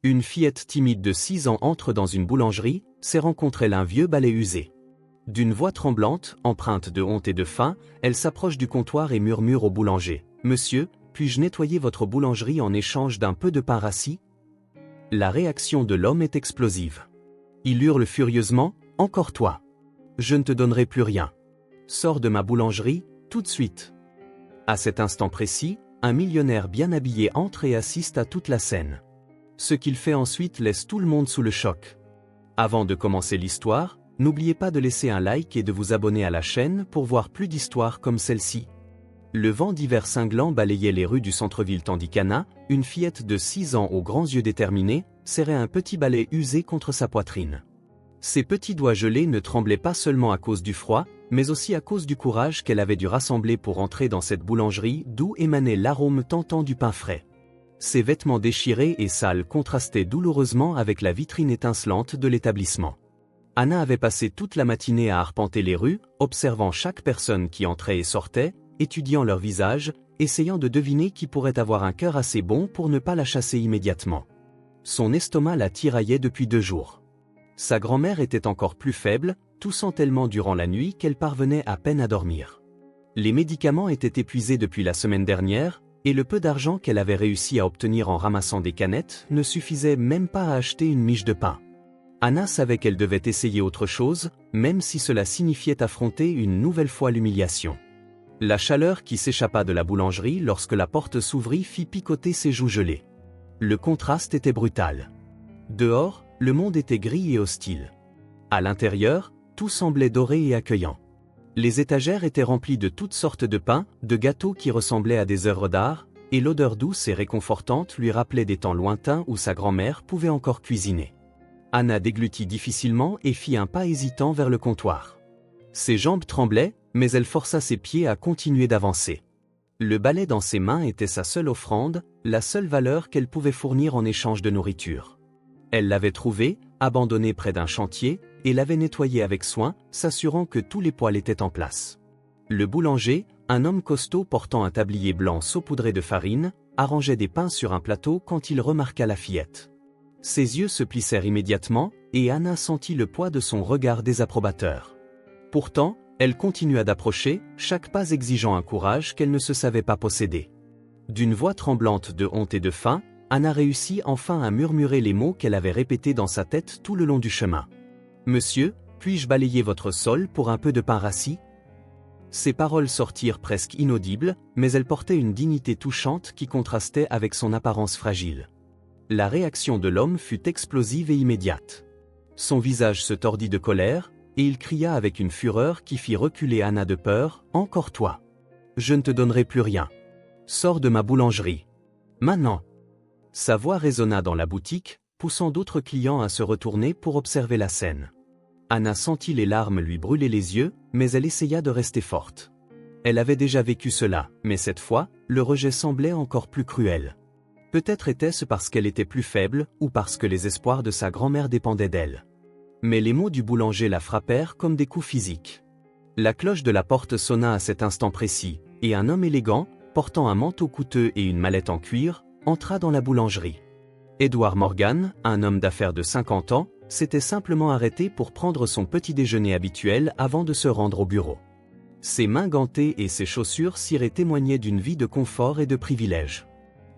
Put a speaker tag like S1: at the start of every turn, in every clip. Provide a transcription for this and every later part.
S1: Une fillette timide de 6 ans entre dans une boulangerie, c'est rencontrer un vieux balai usé. D'une voix tremblante, empreinte de honte et de faim, elle s'approche du comptoir et murmure au boulanger. « Monsieur, puis-je nettoyer votre boulangerie en échange d'un peu de pain rassis ?» La réaction de l'homme est explosive. Il hurle furieusement. « Encore toi! Je ne te donnerai plus rien. Sors de ma boulangerie, tout de suite. » À cet instant précis, un millionnaire bien habillé entre et assiste à toute la scène. Ce qu'il fait ensuite laisse tout le monde sous le choc. Avant de commencer l'histoire, n'oubliez pas de laisser un like et de vous abonner à la chaîne pour voir plus d'histoires comme celle-ci. Le vent d'hiver cinglant balayait les rues du centre-ville tandis qu'Anna, une fillette de 6 ans aux grands yeux déterminés, serrait un petit balai usé contre sa poitrine. Ses petits doigts gelés ne tremblaient pas seulement à cause du froid, mais aussi à cause du courage qu'elle avait dû rassembler pour entrer dans cette boulangerie d'où émanait l'arôme tentant du pain frais. Ses vêtements déchirés et sales contrastaient douloureusement avec la vitrine étincelante de l'établissement. Anna avait passé toute la matinée à arpenter les rues, observant chaque personne qui entrait et sortait, étudiant leur visage, essayant de deviner qui pourrait avoir un cœur assez bon pour ne pas la chasser immédiatement. Son estomac la tiraillait depuis 2 jours. Sa grand-mère était encore plus faible, toussant tellement durant la nuit qu'elle parvenait à peine à dormir. Les médicaments étaient épuisés depuis la semaine dernière, et le peu d'argent qu'elle avait réussi à obtenir en ramassant des canettes ne suffisait même pas à acheter une miche de pain. Anna savait qu'elle devait essayer autre chose, même si cela signifiait affronter une nouvelle fois l'humiliation. La chaleur qui s'échappa de la boulangerie lorsque la porte s'ouvrit fit picoter ses joues gelées. Le contraste était brutal. Dehors, le monde était gris et hostile. À l'intérieur, tout semblait doré et accueillant. Les étagères étaient remplies de toutes sortes de pains, de gâteaux qui ressemblaient à des œuvres d'art, et l'odeur douce et réconfortante lui rappelait des temps lointains où sa grand-mère pouvait encore cuisiner. Anna déglutit difficilement et fit un pas hésitant vers le comptoir. Ses jambes tremblaient, mais elle força ses pieds à continuer d'avancer. Le balai dans ses mains était sa seule offrande, la seule valeur qu'elle pouvait fournir en échange de nourriture. Elle l'avait trouvé, abandonné près d'un chantier, et l'avait nettoyé avec soin, s'assurant que tous les poêles étaient en place. Le boulanger, un homme costaud portant un tablier blanc saupoudré de farine, arrangeait des pains sur un plateau quand il remarqua la fillette. Ses yeux se plissèrent immédiatement, et Anna sentit le poids de son regard désapprobateur. Pourtant, elle continua d'approcher, chaque pas exigeant un courage qu'elle ne se savait pas posséder. D'une voix tremblante de honte et de faim, Anna réussit enfin à murmurer les mots qu'elle avait répétés dans sa tête tout le long du chemin. « Monsieur, puis-je balayer votre sol pour un peu de pain rassis ?» Ces paroles sortirent presque inaudibles, mais elles portaient une dignité touchante qui contrastait avec son apparence fragile. La réaction de l'homme fut explosive et immédiate. Son visage se tordit de colère, et il cria avec une fureur qui fit reculer Anna de peur. « Encore toi! Je ne te donnerai plus rien. Sors de ma boulangerie. Maintenant !» Sa voix résonna dans la boutique, poussant d'autres clients à se retourner pour observer la scène. Anna sentit les larmes lui brûler les yeux, mais elle essaya de rester forte. Elle avait déjà vécu cela, mais cette fois, le rejet semblait encore plus cruel. Peut-être était-ce parce qu'elle était plus faible, ou parce que les espoirs de sa grand-mère dépendaient d'elle. Mais les mots du boulanger la frappèrent comme des coups physiques. La cloche de la porte sonna à cet instant précis, et un homme élégant, portant un manteau coûteux et une mallette en cuir, entra dans la boulangerie. Edward Morgan, un homme d'affaires de 50 ans, s'était simplement arrêté pour prendre son petit déjeuner habituel avant de se rendre au bureau. Ses mains gantées et ses chaussures cirées témoignaient d'une vie de confort et de privilèges.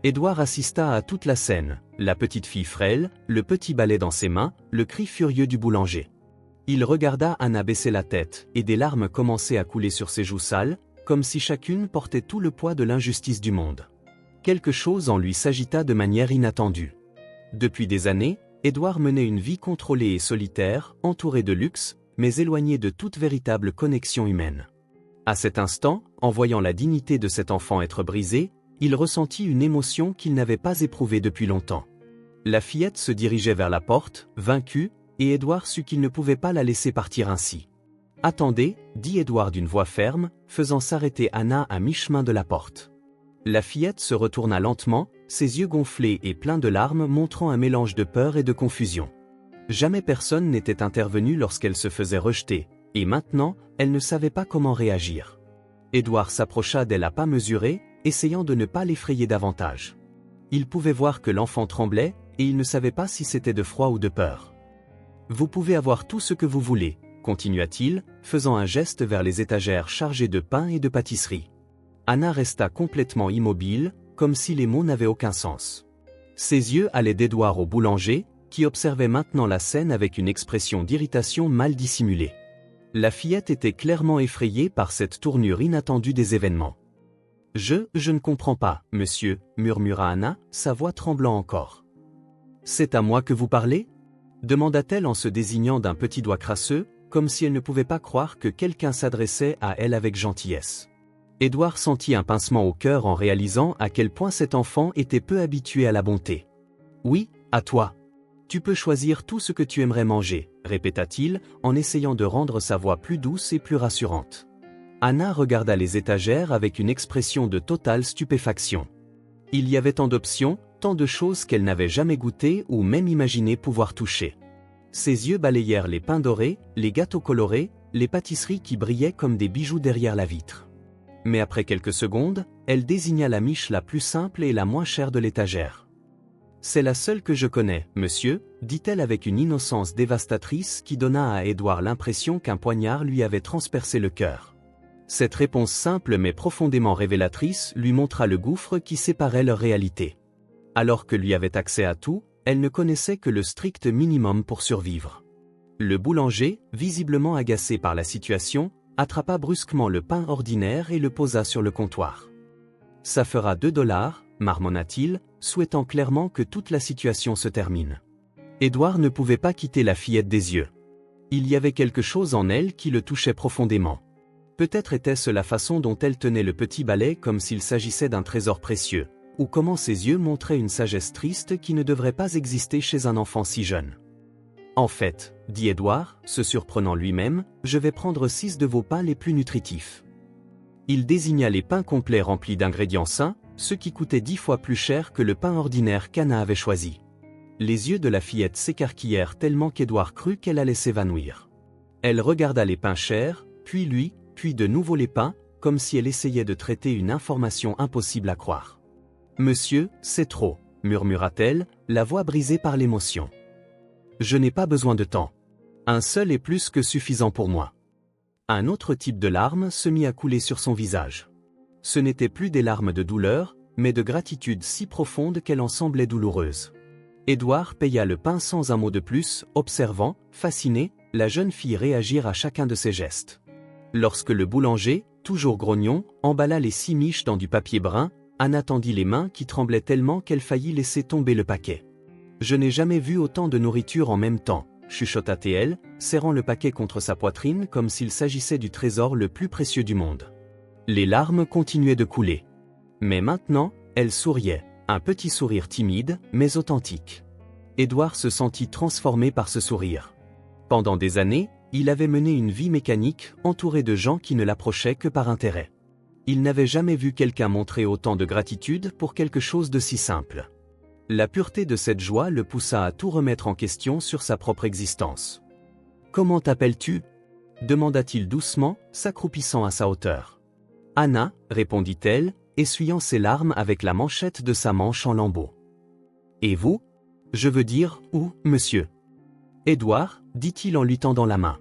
S1: Edward assista à toute la scène, la petite fille frêle, le petit balai dans ses mains, le cri furieux du boulanger. Il regarda Anna baisser la tête, et des larmes commençaient à couler sur ses joues sales, comme si chacune portait tout le poids de l'injustice du monde. Quelque chose en lui s'agita de manière inattendue. Depuis des années, Edward menait une vie contrôlée et solitaire, entouré de luxe, mais éloigné de toute véritable connexion humaine. À cet instant, en voyant la dignité de cet enfant être brisée, il ressentit une émotion qu'il n'avait pas éprouvée depuis longtemps. La fillette se dirigeait vers la porte, vaincue, et Edward sut qu'il ne pouvait pas la laisser partir ainsi. « Attendez » dit Edward d'une voix ferme, faisant s'arrêter Anna à mi-chemin de la porte. La fillette se retourna lentement, ses yeux gonflés et pleins de larmes montrant un mélange de peur et de confusion. Jamais personne n'était intervenu lorsqu'elle se faisait rejeter, et maintenant, elle ne savait pas comment réagir. Edward s'approcha d'elle à pas mesurés, essayant de ne pas l'effrayer davantage. Il pouvait voir que l'enfant tremblait, et il ne savait pas si c'était de froid ou de peur. Vous pouvez avoir tout ce que vous voulez, continua-t-il, faisant un geste vers les étagères chargées de pain et de pâtisseries. Anna resta complètement immobile, comme si les mots n'avaient aucun sens. Ses yeux allaient d'Édouard au boulanger, qui observait maintenant la scène avec une expression d'irritation mal dissimulée. La fillette était clairement effrayée par cette tournure inattendue des événements. Je ne comprends pas, monsieur, murmura Anna, sa voix tremblant encore. C'est à moi que vous parlez ? Demanda-t-elle en se désignant d'un petit doigt crasseux, comme si elle ne pouvait pas croire que quelqu'un s'adressait à elle avec gentillesse. Édouard sentit un pincement au cœur en réalisant à quel point cet enfant était peu habitué à la bonté. Oui, à toi. Tu peux choisir tout ce que tu aimerais manger, répéta-t-il, en essayant de rendre sa voix plus douce et plus rassurante. Anna regarda les étagères avec une expression de totale stupéfaction. Il y avait tant d'options, tant de choses qu'elle n'avait jamais goûtées ou même imaginé pouvoir toucher. Ses yeux balayèrent les pains dorés, les gâteaux colorés, les pâtisseries qui brillaient comme des bijoux derrière la vitre. Mais après quelques secondes, elle désigna la miche la plus simple et la moins chère de l'étagère. « C'est la seule que je connais, monsieur, » dit-elle avec une innocence dévastatrice qui donna à Édouard l'impression qu'un poignard lui avait transpercé le cœur. Cette réponse simple mais profondément révélatrice lui montra le gouffre qui séparait leur réalité. Alors que lui avait accès à tout, elle ne connaissait que le strict minimum pour survivre. Le boulanger, visiblement agacé par la situation, attrapa brusquement le pain ordinaire et le posa sur le comptoir. « Ça fera $2, marmonna-t-il, souhaitant clairement que toute la situation se termine. Édouard ne pouvait pas quitter la fillette des yeux. Il y avait quelque chose en elle qui le touchait profondément. Peut-être était-ce la façon dont elle tenait le petit balai comme s'il s'agissait d'un trésor précieux, ou comment ses yeux montraient une sagesse triste qui ne devrait pas exister chez un enfant si jeune. « En fait, dit Édouard, se surprenant lui-même, je vais prendre 6 de vos pains les plus nutritifs. » Il désigna les pains complets remplis d'ingrédients sains, ceux qui coûtaient 10 fois plus cher que le pain ordinaire qu'Anna avait choisi. Les yeux de la fillette s'écarquillèrent tellement qu'Édouard crut qu'elle allait s'évanouir. Elle regarda les pains chers, puis lui, puis de nouveau les pains, comme si elle essayait de traiter une information impossible à croire. « Monsieur, c'est trop, » murmura-t-elle, la voix brisée par l'émotion. « Je n'ai pas besoin de temps. Un seul est plus que suffisant pour moi. » Un autre type de larmes se mit à couler sur son visage. Ce n'étaient plus des larmes de douleur, mais de gratitude si profonde qu'elle en semblait douloureuse. Édouard paya le pain sans un mot de plus, observant, fasciné, la jeune fille réagir à chacun de ses gestes. Lorsque le boulanger, toujours grognon, emballa les 6 miches dans du papier brun, Anna tendit les mains qui tremblaient tellement qu'elle faillit laisser tomber le paquet. « Je n'ai jamais vu autant de nourriture en même temps, » chuchota-t-elle, serrant le paquet contre sa poitrine comme s'il s'agissait du trésor le plus précieux du monde. Les larmes continuaient de couler. Mais maintenant, elle souriait, un petit sourire timide, mais authentique. Édouard se sentit transformé par ce sourire. Pendant des années, il avait mené une vie mécanique, entouré de gens qui ne l'approchaient que par intérêt. Il n'avait jamais vu quelqu'un montrer autant de gratitude pour quelque chose de si simple. La pureté de cette joie le poussa à tout remettre en question sur sa propre existence. « Comment t'appelles-tu » demanda-t-il doucement, s'accroupissant à sa hauteur. « Anna » répondit-elle, essuyant ses larmes avec la manchette de sa manche en lambeaux. « Et vous ? Je veux dire, où, monsieur ?» « Édouard » dit-il en lui tendant la main.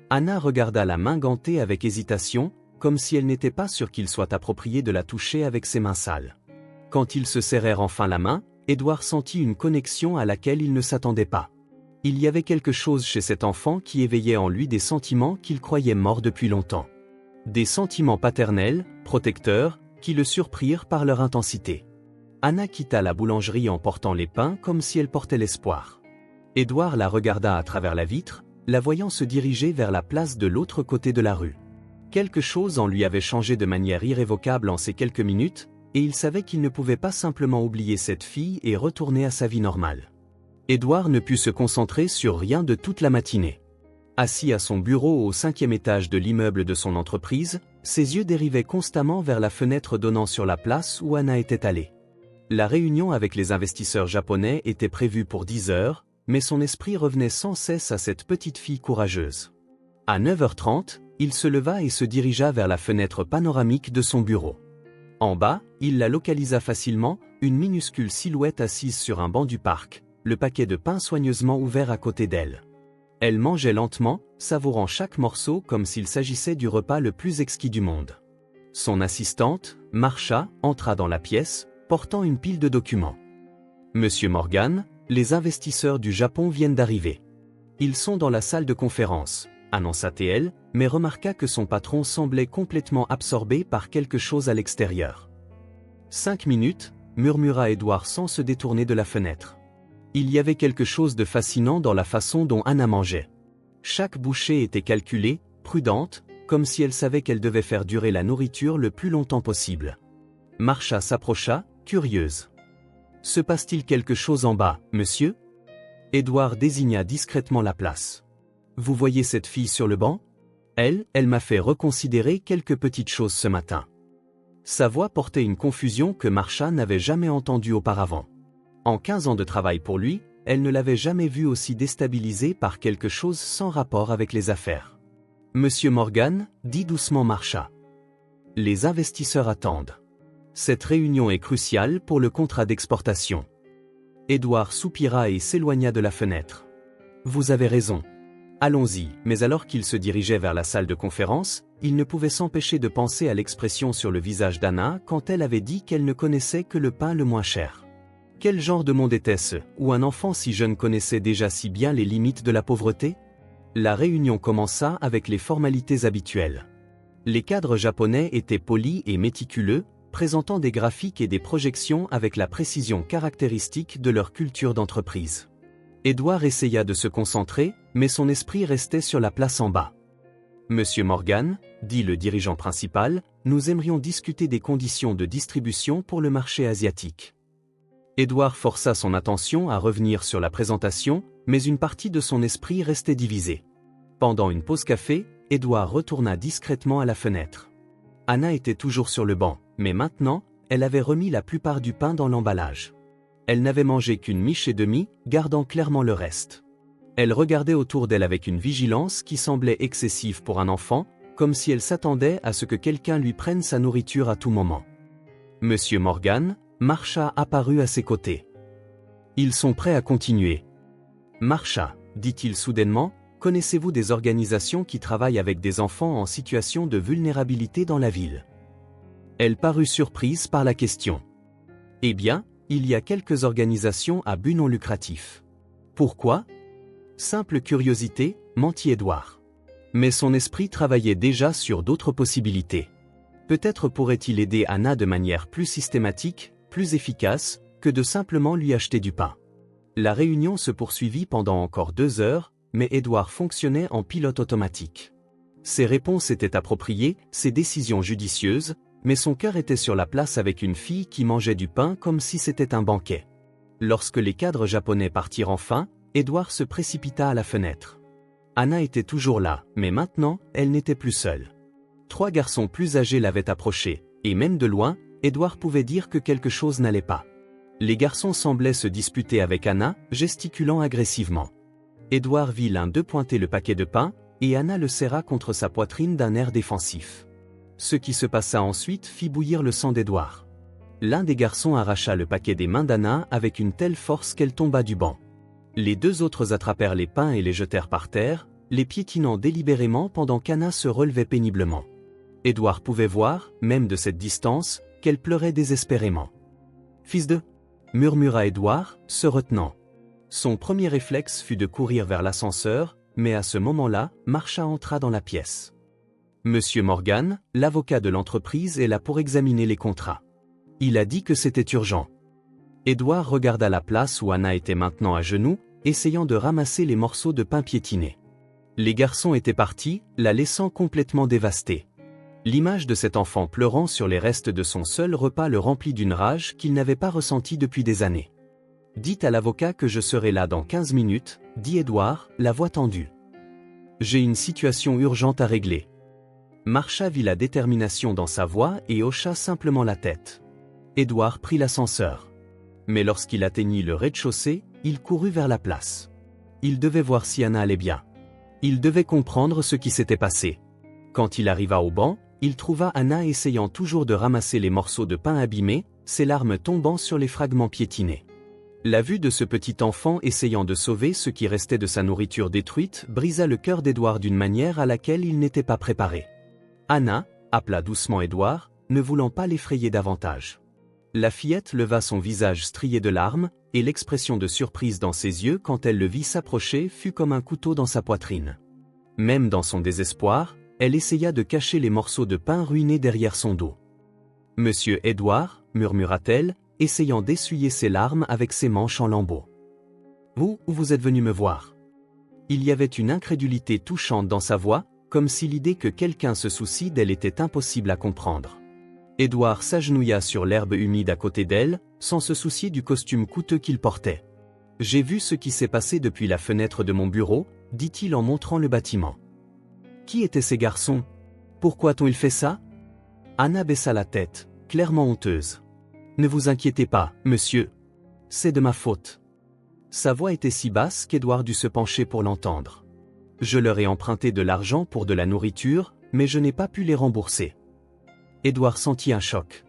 S1: Anna regarda la main gantée avec hésitation, comme si elle n'était pas sûre qu'il soit approprié de la toucher avec ses mains sales. Quand ils se serrèrent enfin la main, Édouard sentit une connexion à laquelle il ne s'attendait pas. Il y avait quelque chose chez cet enfant qui éveillait en lui des sentiments qu'il croyait morts depuis longtemps. Des sentiments paternels, protecteurs, qui le surprirent par leur intensité. Anna quitta la boulangerie en portant les pains comme si elle portait l'espoir. Édouard la regarda à travers la vitre, la voyant se diriger vers la place de l'autre côté de la rue. Quelque chose en lui avait changé de manière irrévocable en ces quelques minutes, et il savait qu'il ne pouvait pas simplement oublier cette fille et retourner à sa vie normale. Édouard ne put se concentrer sur rien de toute la matinée. Assis à son bureau au 5e étage de l'immeuble de son entreprise, ses yeux dérivaient constamment vers la fenêtre donnant sur la place où Anna était allée. La réunion avec les investisseurs japonais était prévue pour 10 heures, mais son esprit revenait sans cesse à cette petite fille courageuse. À 9h30, il se leva et se dirigea vers la fenêtre panoramique de son bureau. En bas, il la localisa facilement, une minuscule silhouette assise sur un banc du parc, le paquet de pain soigneusement ouvert à côté d'elle. Elle mangeait lentement, savourant chaque morceau comme s'il s'agissait du repas le plus exquis du monde. Son assistante, Marsha, entra dans la pièce, portant une pile de documents. « Monsieur Morgan, les investisseurs du Japon viennent d'arriver. Ils sont dans la salle de conférence », annonça-t-elle, mais remarqua que son patron semblait complètement absorbé par quelque chose à l'extérieur. « 5 minutes, murmura Edward sans se détourner de la fenêtre. Il y avait quelque chose de fascinant dans la façon dont Anna mangeait. Chaque bouchée était calculée, prudente, comme si elle savait qu'elle devait faire durer la nourriture le plus longtemps possible. Marsha s'approcha, curieuse. « Se passe-t-il quelque chose en bas, monsieur ?» Edward désigna discrètement la place. « Vous voyez cette fille sur le banc ? Elle m'a fait reconsidérer quelques petites choses ce matin. » Sa voix portait une confusion que Marsha n'avait jamais entendue auparavant. En 15 ans de travail pour lui, elle ne l'avait jamais vu aussi déstabilisé par quelque chose sans rapport avec les affaires. « Monsieur Morgan, dit doucement Marsha. Les investisseurs attendent. Cette réunion est cruciale pour le contrat d'exportation. » Edward soupira et s'éloigna de la fenêtre. « Vous avez raison. Allons-y. » Mais alors qu'il se dirigeait vers la salle de conférence, il ne pouvait s'empêcher de penser à l'expression sur le visage d'Anna quand elle avait dit qu'elle ne connaissait que le pain le moins cher. Quel genre de monde était-ce, où un enfant si jeune connaissait déjà si bien les limites de la pauvreté ? La réunion commença avec les formalités habituelles. Les cadres japonais étaient polis et méticuleux, présentant des graphiques et des projections avec la précision caractéristique de leur culture d'entreprise. Edward essaya de se concentrer, mais son esprit restait sur la place en bas. « Monsieur Morgan, dit le dirigeant principal, nous aimerions discuter des conditions de distribution pour le marché asiatique. » Edward força son attention à revenir sur la présentation, mais une partie de son esprit restait divisée. Pendant une pause café, Edward retourna discrètement à la fenêtre. Anna était toujours sur le banc, mais maintenant, elle avait remis la plupart du pain dans l'emballage. Elle n'avait mangé qu'une miche et demie, gardant clairement le reste. Elle regardait autour d'elle avec une vigilance qui semblait excessive pour un enfant, comme si elle s'attendait à ce que quelqu'un lui prenne sa nourriture à tout moment. Monsieur Morgan, Marsha apparut à ses côtés. « Ils sont prêts à continuer. »« Marsha, dit-il soudainement, connaissez-vous des organisations qui travaillent avec des enfants en situation de vulnérabilité dans la ville ?» Elle parut surprise par la question. « Eh bien, il y a quelques organisations à but non lucratif. »« Pourquoi ?» Simple curiosité, mentit Edward. Mais son esprit travaillait déjà sur d'autres possibilités. Peut-être pourrait-il aider Anna de manière plus systématique, plus efficace, que de simplement lui acheter du pain. La réunion se poursuivit pendant encore 2 heures, mais Edward fonctionnait en pilote automatique. Ses réponses étaient appropriées, ses décisions judicieuses, mais son cœur était sur la place avec une fille qui mangeait du pain comme si c'était un banquet. Lorsque les cadres japonais partirent enfin, Edward se précipita à la fenêtre. Anna était toujours là, mais maintenant, elle n'était plus seule. 3 garçons plus âgés l'avaient approchée, et même de loin, Edward pouvait dire que quelque chose n'allait pas. Les garçons semblaient se disputer avec Anna, gesticulant agressivement. Edward vit l'un d'eux pointer le paquet de pain, et Anna le serra contre sa poitrine d'un air défensif. Ce qui se passa ensuite fit bouillir le sang d'Edward. L'un des garçons arracha le paquet des mains d'Anna avec une telle force qu'elle tomba du banc. Les 2 autres attrapèrent les pains et les jetèrent par terre, les piétinant délibérément pendant qu'Anna se relevait péniblement. Edward pouvait voir, même de cette distance, qu'elle pleurait désespérément. « Fils de... » murmura Edward, se retenant. Son premier réflexe fut de courir vers l'ascenseur, mais à ce moment-là, Marsha entra dans la pièce. « Monsieur Morgan, l'avocat de l'entreprise est là pour examiner les contrats. Il a dit que c'était urgent. » Edward regarda la place où Anna était maintenant à genoux, essayant de ramasser les morceaux de pain piétinés. Les garçons étaient partis, la laissant complètement dévastée. L'image de cet enfant pleurant sur les restes de son seul repas le remplit d'une rage qu'il n'avait pas ressentie depuis des années. « Dites à l'avocat que je serai là dans 15 minutes, dit Edward, la voix tendue. J'ai une situation urgente à régler. » Marsha vit la détermination dans sa voix et hocha simplement la tête. Edward prit l'ascenseur. Mais lorsqu'il atteignit le rez-de-chaussée, il courut vers la place. Il devait voir si Anna allait bien. Il devait comprendre ce qui s'était passé. Quand il arriva au banc, il trouva Anna essayant toujours de ramasser les morceaux de pain abîmés, ses larmes tombant sur les fragments piétinés. La vue de ce petit enfant essayant de sauver ce qui restait de sa nourriture détruite brisa le cœur d'Édouard d'une manière à laquelle il n'était pas préparé. « Anna » appela doucement Édouard, ne voulant pas l'effrayer davantage. La fillette leva son visage strié de larmes, et l'expression de surprise dans ses yeux quand elle le vit s'approcher fut comme un couteau dans sa poitrine. Même dans son désespoir, elle essaya de cacher les morceaux de pain ruinés derrière son dos. « Monsieur Édouard » murmura-t-elle, essayant d'essuyer ses larmes avec ses manches en lambeaux. « Vous êtes venu me voir. » Il y avait une incrédulité touchante dans sa voix, comme si l'idée que quelqu'un se soucie d'elle était impossible à comprendre. Édouard s'agenouilla sur l'herbe humide à côté d'elle, sans se soucier du costume coûteux qu'il portait. « J'ai vu ce qui s'est passé depuis la fenêtre de mon bureau, » dit-il en montrant le bâtiment. « Qui étaient ces garçons? Pourquoi ont-ils fait ça ?» Anna baissa la tête, clairement honteuse. « Ne vous inquiétez pas, monsieur. C'est de ma faute. » Sa voix était si basse qu'Édouard dut se pencher pour l'entendre. « Je leur ai emprunté de l'argent pour de la nourriture, mais je n'ai pas pu les rembourser. » Édouard sentit un choc.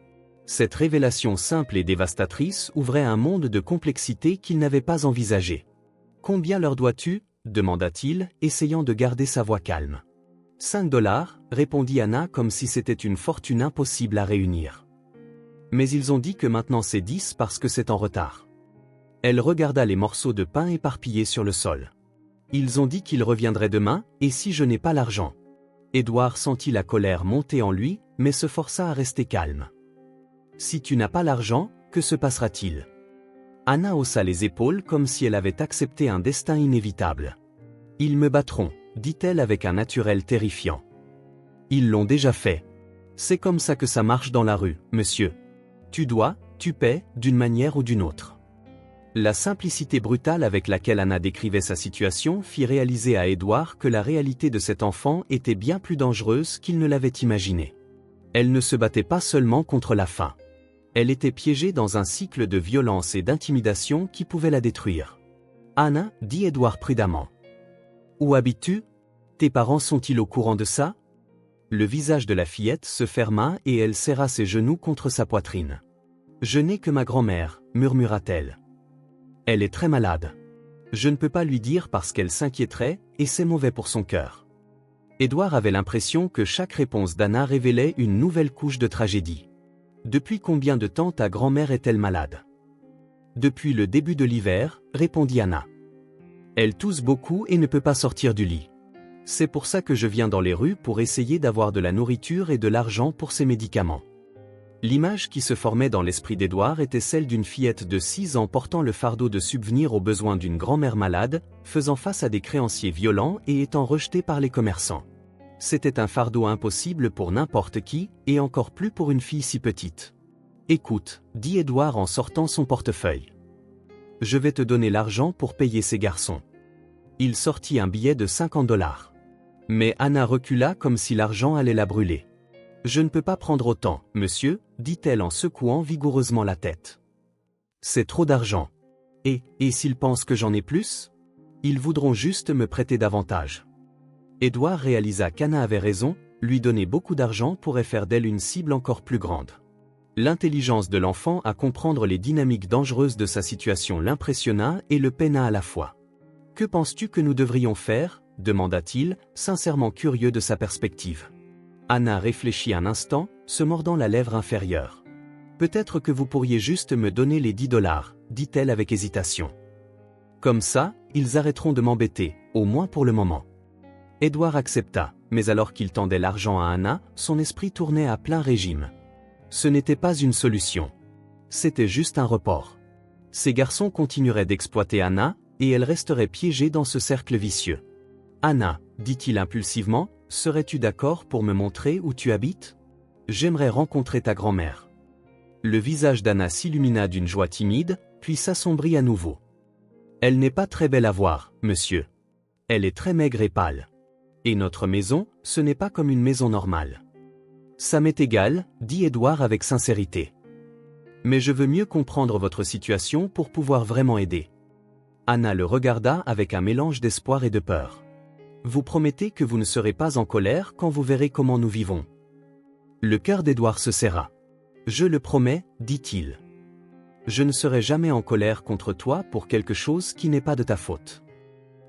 S1: Cette révélation simple et dévastatrice ouvrait un monde de complexité qu'il n'avait pas envisagé. « Combien leur dois-tu » demanda-t-il, essayant de garder sa voix calme. « 5 $, répondit Anna comme si c'était une fortune impossible à réunir. « Mais ils ont dit que maintenant c'est 10 parce que c'est en retard. » Elle regarda les morceaux de pain éparpillés sur le sol. « Ils ont dit qu'ils reviendraient demain, et si je n'ai pas l'argent ?» Édouard sentit la colère monter en lui, mais se força à rester calme. « Si tu n'as pas l'argent, que se passera-t-il » Anna haussa les épaules comme si elle avait accepté un destin inévitable. « Ils me battront, » dit-elle avec un naturel terrifiant. « Ils l'ont déjà fait. C'est comme ça que ça marche dans la rue, monsieur. Tu dois, tu paies, d'une manière ou d'une autre. » La simplicité brutale avec laquelle Anna décrivait sa situation fit réaliser à Édouard que la réalité de cet enfant était bien plus dangereuse qu'il ne l'avait imaginé. Elle ne se battait pas seulement contre la faim. Elle était piégée dans un cycle de violence et d'intimidation qui pouvait la détruire. « Anna, dit Édouard prudemment. Où habites-tu? Tes parents sont-ils au courant de ça ?» Le visage de la fillette se ferma et elle serra ses genoux contre sa poitrine. « Je n'ai que ma grand-mère, murmura-t-elle. Elle est très malade. Je ne peux pas lui dire parce qu'elle s'inquiéterait, et c'est mauvais pour son cœur. » Édouard avait l'impression que chaque réponse d'Anna révélait une nouvelle couche de tragédie. « Depuis combien de temps ta grand-mère est-elle malade ?»« Depuis le début de l'hiver, » répondit Anna. « Elle tousse beaucoup et ne peut pas sortir du lit. C'est pour ça que je viens dans les rues pour essayer d'avoir de la nourriture et de l'argent pour ses médicaments. » L'image qui se formait dans l'esprit d'Édouard était celle d'une fillette de 6 ans portant le fardeau de subvenir aux besoins d'une grand-mère malade, faisant face à des créanciers violents et étant rejetée par les commerçants. C'était un fardeau impossible pour n'importe qui, et encore plus pour une fille si petite. « Écoute, » dit Édouard en sortant son portefeuille. « Je vais te donner l'argent pour payer ces garçons. » Il sortit un billet de 50 $. Mais Anna recula comme si l'argent allait la brûler. « Je ne peux pas prendre autant, monsieur, » dit-elle en secouant vigoureusement la tête. « C'est trop d'argent. Et s'ils pensent que j'en ai plus? Ils voudront juste me prêter davantage. » Édouard réalisa qu'Anna avait raison, lui donner beaucoup d'argent pourrait faire d'elle une cible encore plus grande. L'intelligence de l'enfant à comprendre les dynamiques dangereuses de sa situation l'impressionna et le peina à la fois. « Que penses-tu que nous devrions faire ?» demanda-t-il, sincèrement curieux de sa perspective. Anna réfléchit un instant, se mordant la lèvre inférieure. « Peut-être que vous pourriez juste me donner les 10 $, dit-elle avec hésitation. Comme ça, ils arrêteront de m'embêter, au moins pour le moment. » Édouard accepta, mais alors qu'il tendait l'argent à Anna, son esprit tournait à plein régime. Ce n'était pas une solution. C'était juste un report. Ces garçons continueraient d'exploiter Anna, et elle resterait piégée dans ce cercle vicieux. « Anna, » dit-il impulsivement, « serais-tu d'accord pour me montrer où tu habites? J'aimerais rencontrer ta grand-mère. » Le visage d'Anna s'illumina d'une joie timide, puis s'assombrit à nouveau. « Elle n'est pas très belle à voir, monsieur. Elle est très maigre et pâle. Et notre maison, ce n'est pas comme une maison normale. »« Ça m'est égal, » dit Édouard avec sincérité. « Mais je veux mieux comprendre votre situation pour pouvoir vraiment aider. » Anna le regarda avec un mélange d'espoir et de peur. « Vous promettez que vous ne serez pas en colère quand vous verrez comment nous vivons. » Le cœur d'Édouard se serra. « Je le promets, dit-il. » Je ne serai jamais en colère contre toi pour quelque chose qui n'est pas de ta faute.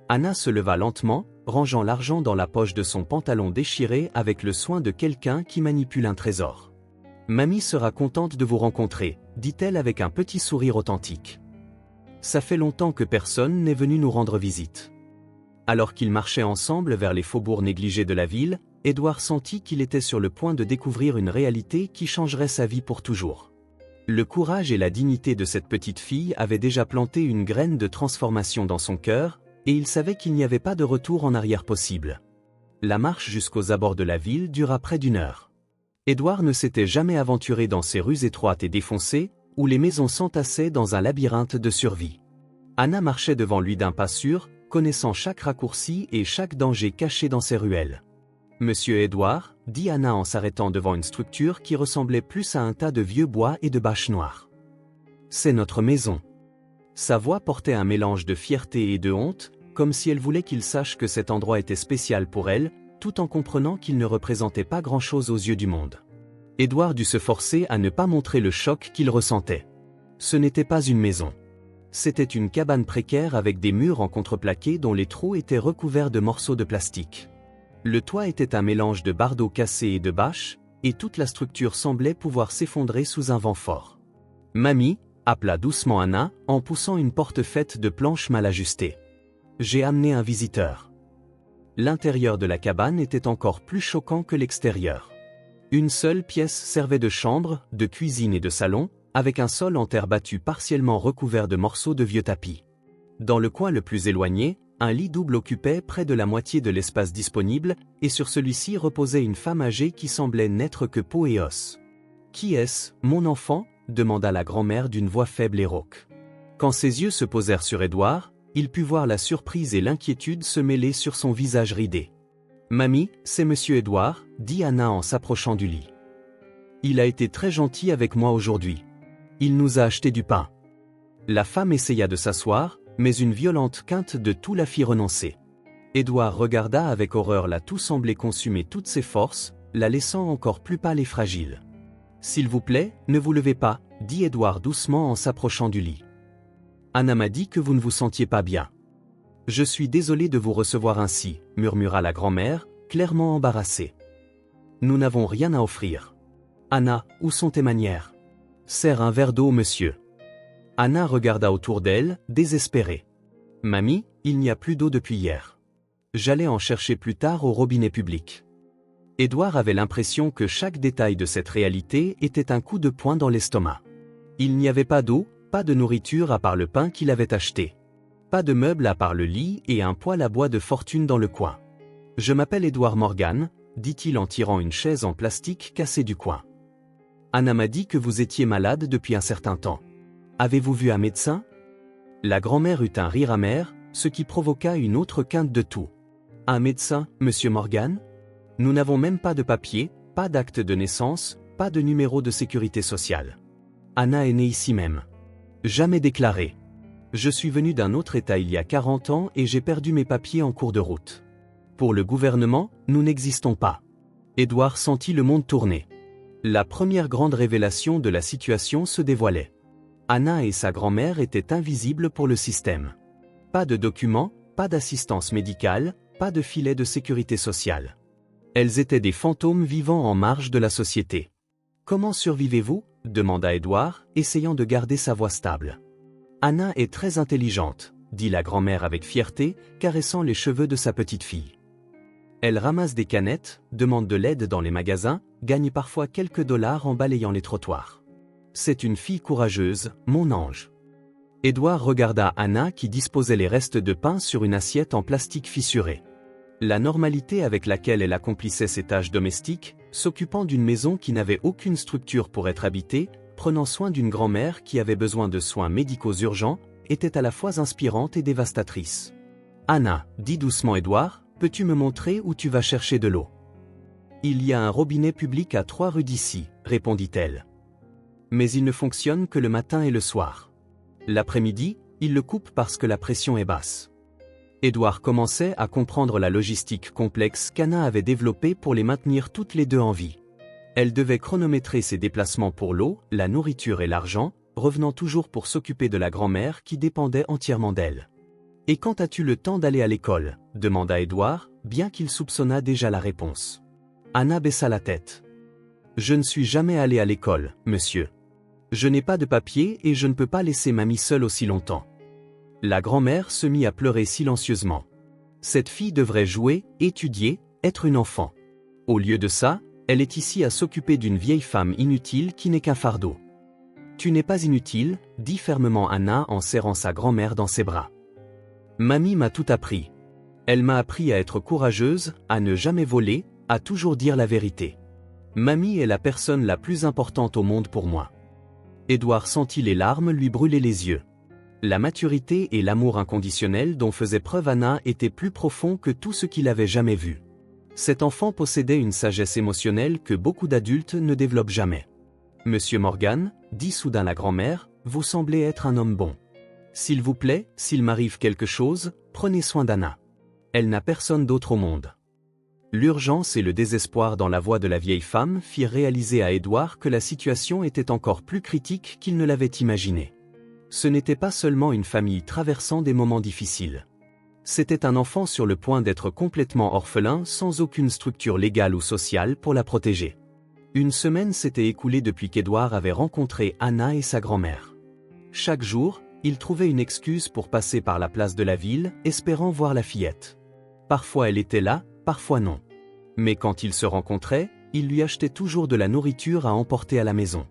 S1: Anna se leva lentement, rangeant l'argent dans la poche de son pantalon déchiré avec le soin de quelqu'un qui manipule un trésor. Mamie sera contente de vous rencontrer, dit-elle avec un petit sourire authentique. Ça fait longtemps que personne n'est venu nous rendre visite. Alors qu'ils marchaient ensemble vers les faubourgs négligés de la ville, Édouard sentit qu'il était sur le point de découvrir une réalité qui changerait sa vie pour toujours. Le courage et la dignité de cette petite fille avaient déjà planté une graine de transformation dans son cœur, et il savait qu'il n'y avait pas de retour en arrière possible. La marche jusqu'aux abords de la ville dura près d'1 heure. Édouard ne s'était jamais aventuré dans ces rues étroites et défoncées, où les maisons s'entassaient dans un labyrinthe de survie. Anna marchait devant lui d'un pas sûr, connaissant chaque raccourci et chaque danger caché dans ces ruelles. « Monsieur Édouard » dit Anna en s'arrêtant devant une structure qui ressemblait plus à un tas de vieux bois et de bâches noires. « C'est notre maison. » Sa voix portait un mélange de fierté et de honte, comme si elle voulait qu'il sache que cet endroit était spécial pour elle, tout en comprenant qu'il ne représentait pas grand-chose aux yeux du monde. Édouard dut se forcer à ne pas montrer le choc qu'il ressentait. Ce n'était pas une maison. C'était une cabane précaire avec des murs en contreplaqué dont les trous étaient recouverts de morceaux de plastique. Le toit était un mélange de bardeaux cassés et de bâches, et toute la structure semblait pouvoir s'effondrer sous un vent fort. « Mamie » appela doucement Anna, en poussant une porte faite de planches mal ajustées. « J'ai amené un visiteur. » L'intérieur de la cabane était encore plus choquant que l'extérieur. Une seule pièce servait de chambre, de cuisine et de salon, avec un sol en terre battue partiellement recouvert de morceaux de vieux tapis. Dans le coin le plus éloigné, un lit double occupait près de la moitié de l'espace disponible, et sur celui-ci reposait une femme âgée qui semblait n'être que peau et os. « Qui est-ce, mon enfant » demanda la grand-mère d'une voix faible et rauque. Quand ses yeux se posèrent sur Édouard, il put voir la surprise et l'inquiétude se mêler sur son visage ridé. « Mamie, c'est monsieur Édouard » dit Anna en s'approchant du lit. « Il a été très gentil avec moi aujourd'hui. Il nous a acheté du pain. » La femme essaya de s'asseoir, mais une violente quinte de toux la fit renoncer. Édouard regarda avec horreur la toux semblait consumer toutes ses forces, la laissant encore plus pâle et fragile. « S'il vous plaît, ne vous levez pas » dit Édouard doucement en s'approchant du lit. « Anna m'a dit que vous ne vous sentiez pas bien. »« Je suis désolé de vous recevoir ainsi » murmura la grand-mère, clairement embarrassée. « Nous n'avons rien à offrir. »« Anna, où sont tes manières ? » ?»« Sers un verre d'eau, monsieur. » Anna regarda autour d'elle, désespérée. « Mamie, il n'y a plus d'eau depuis hier. J'allais en chercher plus tard au robinet public. » Édouard avait l'impression que chaque détail de cette réalité était un coup de poing dans l'estomac. Il n'y avait pas d'eau, pas de nourriture à part le pain qu'il avait acheté. Pas de meubles à part le lit et un poêle à bois de fortune dans le coin. « Je m'appelle Édouard Morgan, » dit-il en tirant une chaise en plastique cassée du coin. « Anna m'a dit que vous étiez malade depuis un certain temps. Avez-vous vu un médecin ?» La grand-mère eut un rire amer, ce qui provoqua une autre quinte de toux. « Un médecin, monsieur Morgan ? Nous n'avons même pas de papier, pas d'acte de naissance, pas de numéro de sécurité sociale. Anna est née ici même. Jamais déclarée. Je suis venu d'un autre État il y a 40 ans et j'ai perdu mes papiers en cours de route. Pour le gouvernement, nous n'existons pas. » Édouard sentit le monde tourner. La première grande révélation de la situation se dévoilait. Anna et sa grand-mère étaient invisibles pour le système. Pas de documents, pas d'assistance médicale, pas de filet de sécurité sociale. Elles étaient des fantômes vivant en marge de la société. « Comment survivez-vous » demanda Édouard, essayant de garder sa voix stable. « Anna est très intelligente » dit la grand-mère avec fierté, caressant les cheveux de sa petite fille. Elle ramasse des canettes, demande de l'aide dans les magasins, gagne parfois quelques dollars en balayant les trottoirs. C'est une fille courageuse, mon ange. Édouard regarda Anna qui disposait les restes de pain sur une assiette en plastique fissuré. La normalité avec laquelle elle accomplissait ses tâches domestiques, s'occupant d'une maison qui n'avait aucune structure pour être habitée, prenant soin d'une grand-mère qui avait besoin de soins médicaux urgents, était à la fois inspirante et dévastatrice. « Anna, dit doucement Édouard, peux-tu me montrer où tu vas chercher de l'eau ?»« Il y a un robinet public à 3 rues d'ici, » répondit-elle. « Mais il ne fonctionne que le matin et le soir. L'après-midi, il le coupe parce que la pression est basse. » Édouard commençait à comprendre la logistique complexe qu'Anna avait développée pour les maintenir toutes les deux en vie. Elle devait chronométrer ses déplacements pour l'eau, la nourriture et l'argent, revenant toujours pour s'occuper de la grand-mère qui dépendait entièrement d'elle. « Et quand as-tu le temps d'aller à l'école » demanda Édouard, bien qu'il soupçonnât déjà la réponse. Anna baissa la tête. « Je ne suis jamais allé à l'école, monsieur. Je n'ai pas de papier et je ne peux pas laisser mamie seule aussi longtemps. » La grand-mère se mit à pleurer silencieusement. Cette fille devrait jouer, étudier, être une enfant. Au lieu de ça, elle est ici à s'occuper d'une vieille femme inutile qui n'est qu'un fardeau. « Tu n'es pas inutile, » dit fermement Anna en serrant sa grand-mère dans ses bras. « Mamie m'a tout appris. Elle m'a appris à être courageuse, à ne jamais voler, à toujours dire la vérité. Mamie est la personne la plus importante au monde pour moi. » Édouard sentit les larmes lui brûler les yeux. La maturité et l'amour inconditionnel dont faisait preuve Anna étaient plus profonds que tout ce qu'il avait jamais vu. Cet enfant possédait une sagesse émotionnelle que beaucoup d'adultes ne développent jamais. « Monsieur Morgan, » dit soudain la grand-mère, « vous semblez être un homme bon. S'il vous plaît, s'il m'arrive quelque chose, prenez soin d'Anna. Elle n'a personne d'autre au monde. » L'urgence et le désespoir dans la voix de la vieille femme firent réaliser à Édouard que la situation était encore plus critique qu'il ne l'avait imaginé. Ce n'était pas seulement une famille traversant des moments difficiles. C'était un enfant sur le point d'être complètement orphelin sans aucune structure légale ou sociale pour la protéger. Une semaine s'était écoulée depuis qu'Édouard avait rencontré Anna et sa grand-mère. Chaque jour, il trouvait une excuse pour passer par la place de la ville, espérant voir la fillette. Parfois elle était là, parfois non. Mais quand ils se rencontraient, il lui achetait toujours de la nourriture à emporter à la maison.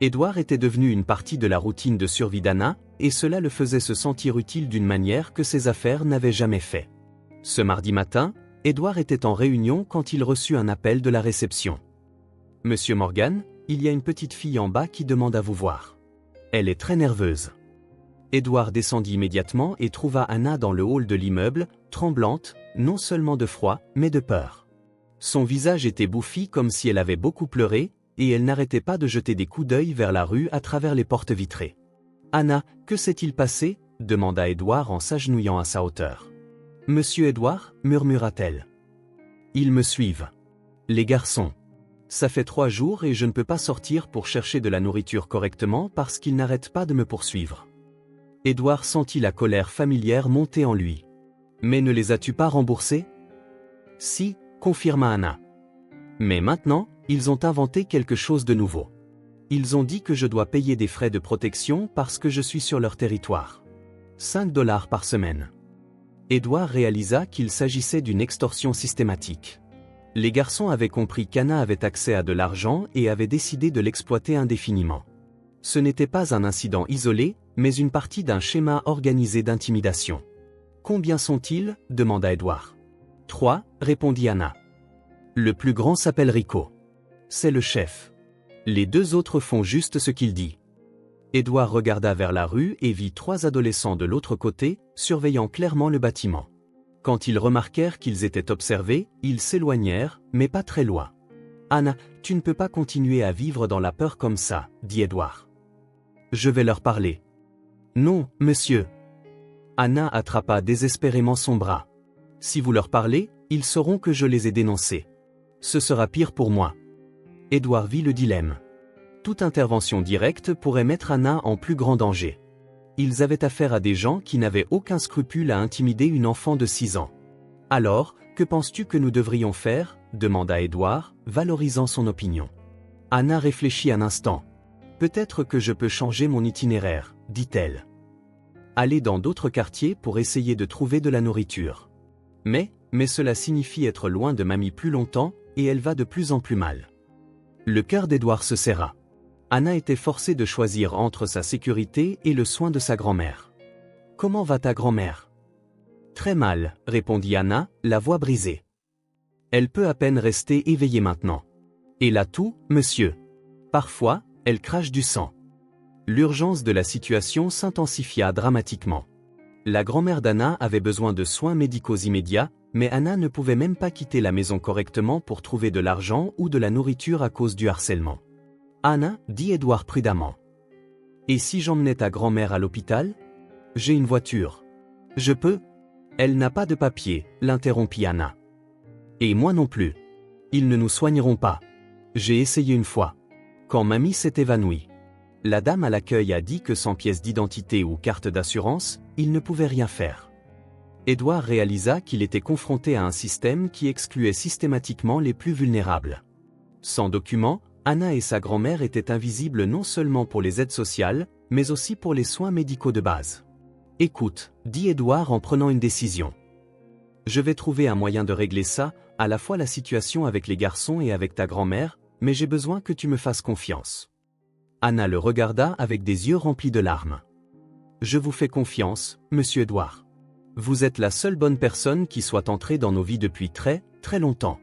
S1: Édouard était devenu une partie de la routine de survie d'Anna, et cela le faisait se sentir utile d'une manière que ses affaires n'avaient jamais fait. Ce mardi matin, Édouard était en réunion quand il reçut un appel de la réception. « Monsieur Morgan, il y a une petite fille en bas qui demande à vous voir. Elle est très nerveuse. » Édouard descendit immédiatement et trouva Anna dans le hall de l'immeuble, tremblante, non seulement de froid, mais de peur. Son visage était bouffi comme si elle avait beaucoup pleuré, et elle n'arrêtait pas de jeter des coups d'œil vers la rue à travers les portes vitrées. « Anna, que s'est-il passé » demanda Édouard en s'agenouillant à sa hauteur. « Monsieur Édouard » murmura-t-elle. « Ils me suivent. Les garçons. Ça fait 3 jours et je ne peux pas sortir pour chercher de la nourriture correctement parce qu'ils n'arrêtent pas de me poursuivre. » Édouard sentit la colère familière monter en lui. « Mais ne les as-tu pas remboursés ?»« Si » confirma Anna. « Mais maintenant, ils ont inventé quelque chose de nouveau. Ils ont dit que je dois payer des frais de protection parce que je suis sur leur territoire. 5 $ par semaine. » Édouard réalisa qu'il s'agissait d'une extorsion systématique. Les garçons avaient compris qu'Anna avait accès à de l'argent et avaient décidé de l'exploiter indéfiniment. Ce n'était pas un incident isolé, mais une partie d'un schéma organisé d'intimidation. « Combien sont-ils » demanda Édouard. « 3, répondit Anna. « Le plus grand s'appelle Rico. C'est le chef. Les 2 autres font juste ce qu'il dit. » Édouard regarda vers la rue et vit 3 adolescents de l'autre côté, surveillant clairement le bâtiment. Quand ils remarquèrent qu'ils étaient observés, ils s'éloignèrent, mais pas très loin. « Anna, tu ne peux pas continuer à vivre dans la peur comme ça, » dit Édouard. « Je vais leur parler. »« Non, monsieur. » Anna attrapa désespérément son bras. « Si vous leur parlez, ils sauront que je les ai dénoncés. Ce sera pire pour moi. » Édouard vit le dilemme. Toute intervention directe pourrait mettre Anna en plus grand danger. Ils avaient affaire à des gens qui n'avaient aucun scrupule à intimider une enfant de 6 ans. « Alors, que penses-tu que nous devrions faire » demanda Édouard, valorisant son opinion. Anna réfléchit un instant. « Peut-être que je peux changer mon itinéraire, » dit-elle. « Aller dans d'autres quartiers pour essayer de trouver de la nourriture. Mais cela signifie être loin de mamie plus longtemps, et elle va de plus en plus mal. » Le cœur d'Édouard se serra. Anna était forcée de choisir entre sa sécurité et le soin de sa grand-mère. « Comment va ta grand-mère » ? « Très mal, » répondit Anna, la voix brisée. « Elle peut à peine rester éveillée maintenant. Et la toux, monsieur. Parfois, elle crache du sang. » L'urgence de la situation s'intensifia dramatiquement. La grand-mère d'Anna avait besoin de soins médicaux immédiats, mais Anna ne pouvait même pas quitter la maison correctement pour trouver de l'argent ou de la nourriture à cause du harcèlement. « Anna, » dit Édouard prudemment. « Et si j'emmenais ta grand-mère à l'hôpital ? J'ai une voiture. Je peux ? » « Elle n'a pas de papier, » l'interrompit Anna. « Et moi non plus. Ils ne nous soigneront pas. J'ai essayé une fois. Quand mamie s'est évanouie. La dame à l'accueil a dit que sans pièce d'identité ou carte d'assurance, il ne pouvait rien faire. Édouard réalisa qu'il était confronté à un système qui excluait systématiquement les plus vulnérables. Sans documents, Anna et sa grand-mère étaient invisibles non seulement pour les aides sociales, mais aussi pour les soins médicaux de base. « Écoute, » dit Édouard en prenant une décision. « Je vais trouver un moyen de régler ça, à la fois la situation avec les garçons et avec ta grand-mère, mais j'ai besoin que tu me fasses confiance. » Anna le regarda avec des yeux remplis de larmes. « Je vous fais confiance, monsieur Édouard. Vous êtes la seule bonne personne qui soit entrée dans nos vies depuis très, très longtemps. »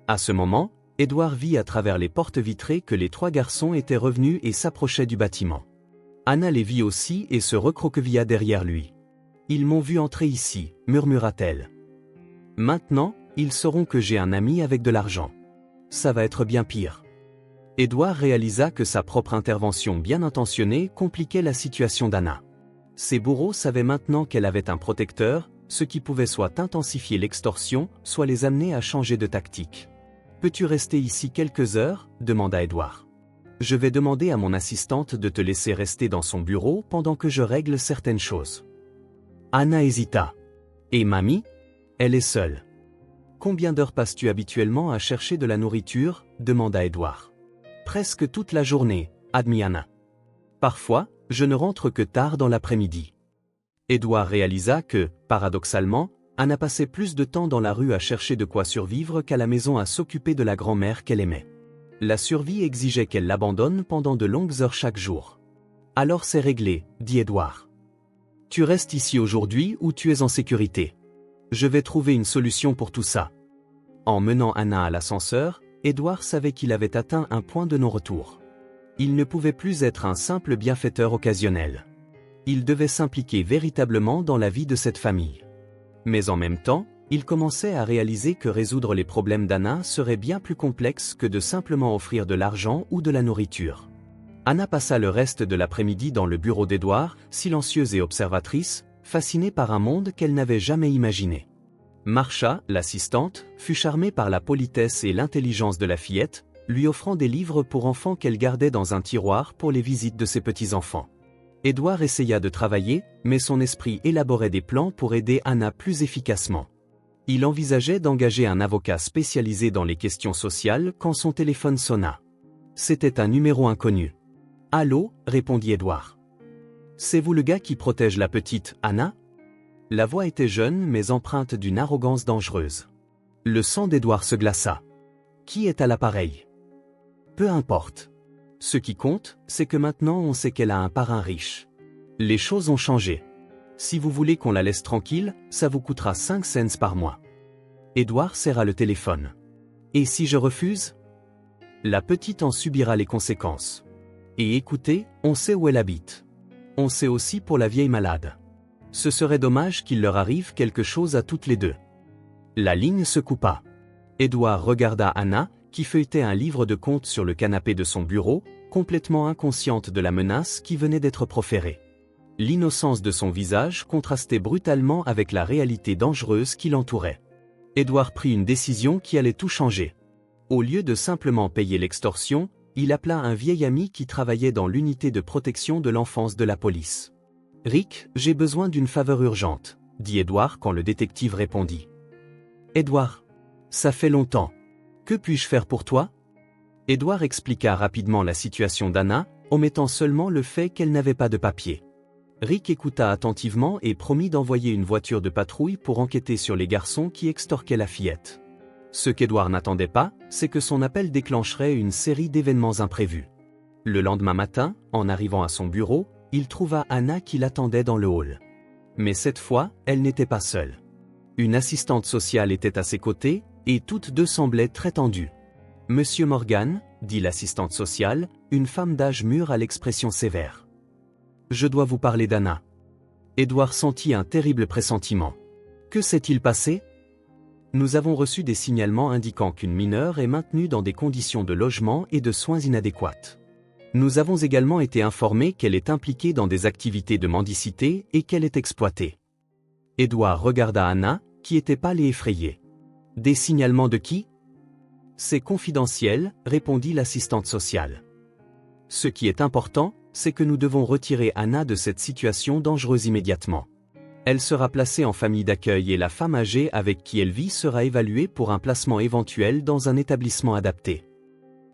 S1: À ce moment, Édouard vit à travers les portes vitrées que les 3 garçons étaient revenus et s'approchaient du bâtiment. Anna les vit aussi et se recroquevilla derrière lui. « Ils m'ont vu entrer ici, » murmura-t-elle. « Maintenant, ils sauront que j'ai un ami avec de l'argent. Ça va être bien pire. » Édouard réalisa que sa propre intervention bien intentionnée compliquait la situation d'Anna. Ses bourreaux savaient maintenant qu'elle avait un protecteur, ce qui pouvait soit intensifier l'extorsion, soit les amener à changer de tactique. « Peux-tu rester ici quelques heures ?» demanda Édouard. « Je vais demander à mon assistante de te laisser rester dans son bureau pendant que je règle certaines choses. » Anna hésita. « Et mamie ? Elle est seule. »« Combien d'heures passes-tu habituellement à chercher de la nourriture ?» demanda Édouard. « Presque toute la journée, » admit Anna. « Parfois, je ne rentre que tard dans l'après-midi. » Édouard réalisa que, paradoxalement, Anna passait plus de temps dans la rue à chercher de quoi survivre qu'à la maison à s'occuper de la grand-mère qu'elle aimait. La survie exigeait qu'elle l'abandonne pendant de longues heures chaque jour. « Alors c'est réglé, » dit Édouard. « Tu restes ici aujourd'hui ou tu es en sécurité. Je vais trouver une solution pour tout ça. » En menant Anna à l'ascenseur, Édouard savait qu'il avait atteint un point de non-retour. Il ne pouvait plus être un simple bienfaiteur occasionnel. Il devait s'impliquer véritablement dans la vie de cette famille. Mais en même temps, il commençait à réaliser que résoudre les problèmes d'Anna serait bien plus complexe que de simplement offrir de l'argent ou de la nourriture. Anna passa le reste de l'après-midi dans le bureau d'Édouard, silencieuse et observatrice, fascinée par un monde qu'elle n'avait jamais imaginé. Marcia, l'assistante, fut charmée par la politesse et l'intelligence de la fillette, lui offrant des livres pour enfants qu'elle gardait dans un tiroir pour les visites de ses petits-enfants. Édouard essaya de travailler, mais son esprit élaborait des plans pour aider Anna plus efficacement. Il envisageait d'engager un avocat spécialisé dans les questions sociales quand son téléphone sonna. C'était un numéro inconnu. « Allô ?» répondit Édouard. « C'est vous le gars qui protège la petite Anna ?» La voix était jeune mais empreinte d'une arrogance dangereuse. Le sang d'Édouard se glaça. « Qui est à l'appareil ? » Peu importe. Ce qui compte, c'est que maintenant on sait qu'elle a un parrain riche. Les choses ont changé. Si vous voulez qu'on la laisse tranquille, ça vous coûtera 5 cents par mois. Édouard serra le téléphone. Et si je refuse ? La petite en subira les conséquences. Et écoutez, on sait où elle habite. On sait aussi pour la vieille malade. Ce serait dommage qu'il leur arrive quelque chose à toutes les deux. La ligne se coupa. Édouard regarda Anna, qui feuilletait un livre de contes sur le canapé de son bureau, complètement inconsciente de la menace qui venait d'être proférée. L'innocence de son visage contrastait brutalement avec la réalité dangereuse qui l'entourait. Édouard prit une décision qui allait tout changer. Au lieu de simplement payer l'extorsion, il appela un vieil ami qui travaillait dans l'unité de protection de l'enfance de la police. « Rick, j'ai besoin d'une faveur urgente, » dit Édouard quand le détective répondit. « Édouard, ça fait longtemps. Que puis-je faire pour toi ?» Édouard expliqua rapidement la situation d'Anna, omettant seulement le fait qu'elle n'avait pas de papier. Rick écouta attentivement et promit d'envoyer une voiture de patrouille pour enquêter sur les garçons qui extorquaient la fillette. Ce qu'Édouard n'attendait pas, c'est que son appel déclencherait une série d'événements imprévus. Le lendemain matin, en arrivant à son bureau, il trouva Anna qui l'attendait dans le hall. Mais cette fois, elle n'était pas seule. Une assistante sociale était à ses côtés, et toutes deux semblaient très tendues. « Monsieur Morgan, » dit l'assistante sociale, une femme d'âge mûr à l'expression sévère. « Je dois vous parler d'Anna. » Édouard sentit un terrible pressentiment. Que s'est-il passé ? Nous avons reçu des signalements indiquant qu'une mineure est maintenue dans des conditions de logement et de soins inadéquates. Nous avons également été informés qu'elle est impliquée dans des activités de mendicité et qu'elle est exploitée. Édouard regarda Anna, qui était pâle et effrayée. « Des signalements de qui ? » C'est confidentiel, répondit l'assistante sociale. Ce qui est important, c'est que nous devons retirer Anna de cette situation dangereuse immédiatement. Elle sera placée en famille d'accueil et la femme âgée avec qui elle vit sera évaluée pour un placement éventuel dans un établissement adapté.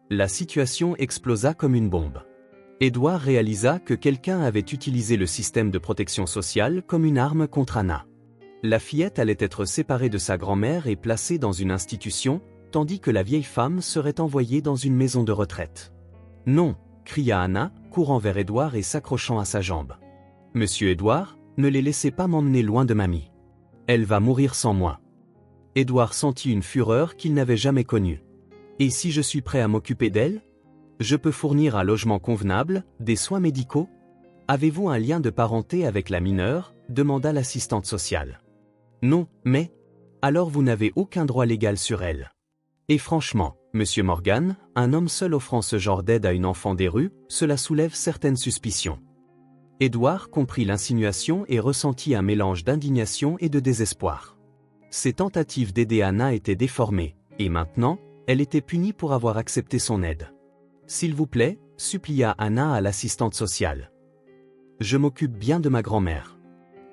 S1: La situation explosa comme une bombe. Édouard réalisa que quelqu'un avait utilisé le système de protection sociale comme une arme contre Anna. La fillette allait être séparée de sa grand-mère et placée dans une institution, tandis que la vieille femme serait envoyée dans une maison de retraite. « Non !» cria Anna, courant vers Édouard et s'accrochant à sa jambe. « Monsieur Édouard, ne les laissez pas m'emmener loin de mamie. Elle va mourir sans moi. » Édouard sentit une fureur qu'il n'avait jamais connue. « Et si je suis prêt à m'occuper d'elle ? Je peux fournir un logement convenable, des soins médicaux ? Avez-vous un lien de parenté avec la mineure ? Demanda l'assistante sociale. Non, mais... Alors vous n'avez aucun droit légal sur elle. Et franchement, Monsieur Morgan, un homme seul offrant ce genre d'aide à une enfant des rues, cela soulève certaines suspicions. Édouard comprit l'insinuation et ressentit un mélange d'indignation et de désespoir. Ses tentatives d'aider Anna étaient déformées, et maintenant, elle était punie pour avoir accepté son aide. S'il vous plaît, supplia Anna à l'assistante sociale. Je m'occupe bien de ma grand-mère.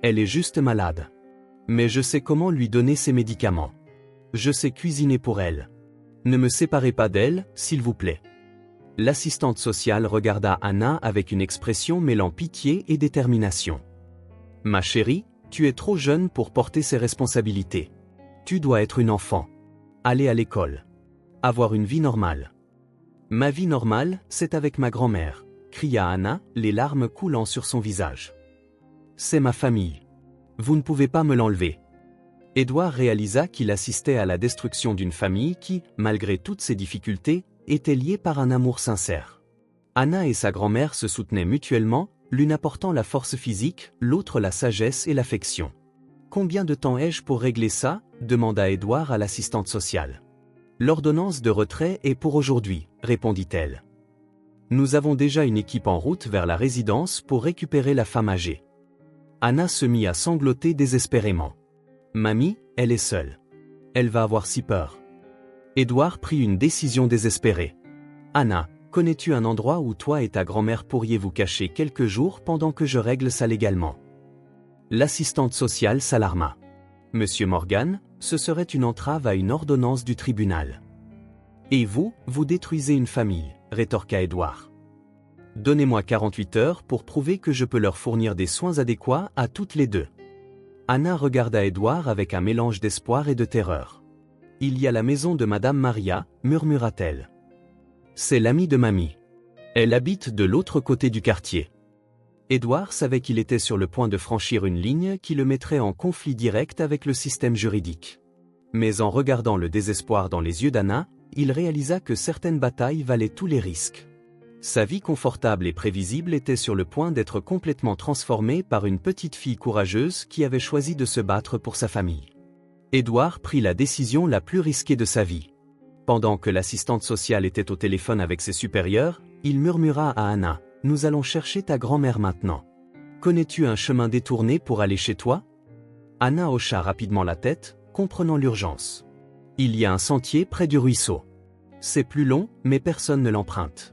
S1: Elle est juste malade. Mais je sais comment lui donner ses médicaments. Je sais cuisiner pour elle. Ne me séparez pas d'elle, s'il vous plaît. L'assistante sociale regarda Anna avec une expression mêlant pitié et détermination. Ma chérie, tu es trop jeune pour porter ces responsabilités. Tu dois être une enfant. Aller à l'école. Avoir une vie normale. Ma vie normale, c'est avec ma grand-mère, cria Anna, les larmes coulant sur son visage. C'est ma famille. Vous ne pouvez pas me l'enlever. Édouard réalisa qu'il assistait à la destruction d'une famille qui, malgré toutes ses difficultés, était liée par un amour sincère. Anna et sa grand-mère se soutenaient mutuellement, l'une apportant la force physique, l'autre la sagesse et l'affection. « Combien de temps ai-je pour régler ça ?» demanda Édouard à l'assistante sociale. « L'ordonnance de retrait est pour aujourd'hui, » répondit-elle. « Nous avons déjà une équipe en route vers la résidence pour récupérer la femme âgée. » Anna se mit à sangloter désespérément. « Mamie, elle est seule. Elle va avoir si peur. » Édouard prit une décision désespérée. « Anna, connais-tu un endroit où toi et ta grand-mère pourriez vous cacher quelques jours pendant que je règle ça légalement ?» L'assistante sociale s'alarma. « Monsieur Morgan, ce serait une entrave à une ordonnance du tribunal. »« Et vous, vous détruisez une famille, » rétorqua Édouard. « Donnez-moi 48 heures pour prouver que je peux leur fournir des soins adéquats à toutes les deux. » Anna regarda Édouard avec un mélange d'espoir et de terreur. « Il y a la maison de Madame Maria, » murmura-t-elle. « C'est l'amie de mamie. Elle habite de l'autre côté du quartier. » Édouard savait qu'il était sur le point de franchir une ligne qui le mettrait en conflit direct avec le système juridique. Mais en regardant le désespoir dans les yeux d'Anna, il réalisa que certaines batailles valaient tous les risques. Sa vie confortable et prévisible était sur le point d'être complètement transformée par une petite fille courageuse qui avait choisi de se battre pour sa famille. Édouard prit la décision la plus risquée de sa vie. Pendant que l'assistante sociale était au téléphone avec ses supérieurs, il murmura à Anna : « Nous allons chercher ta grand-mère maintenant. Connais-tu un chemin détourné pour aller chez toi ?» Anna hocha rapidement la tête, comprenant l'urgence. « Il y a un sentier près du ruisseau. C'est plus long, mais personne ne l'emprunte. »